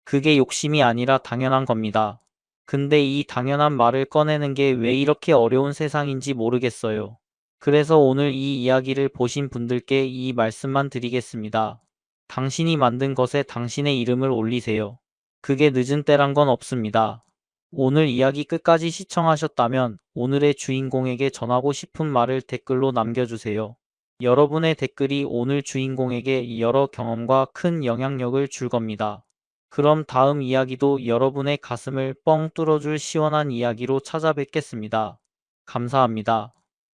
Speaker 2: 그게 욕심이 아니라 당연한 겁니다. 근데 이 당연한 말을 꺼내는 게 왜 이렇게 어려운 세상인지 모르겠어요. 그래서 오늘 이 이야기를 보신 분들께 이 말씀만 드리겠습니다. 당신이 만든 것에 당신의 이름을 올리세요. 그게 늦은 때란 건 없습니다. 오늘 이야기 끝까지 시청하셨다면 오늘의 주인공에게 전하고 싶은 말을 댓글로 남겨주세요. 여러분의 댓글이 오늘 주인공에게 여러 경험과 큰 영향력을 줄 겁니다. 그럼 다음 이야기도 여러분의 가슴을 뻥 뚫어줄 시원한 이야기로 찾아뵙겠습니다. 감사합니다.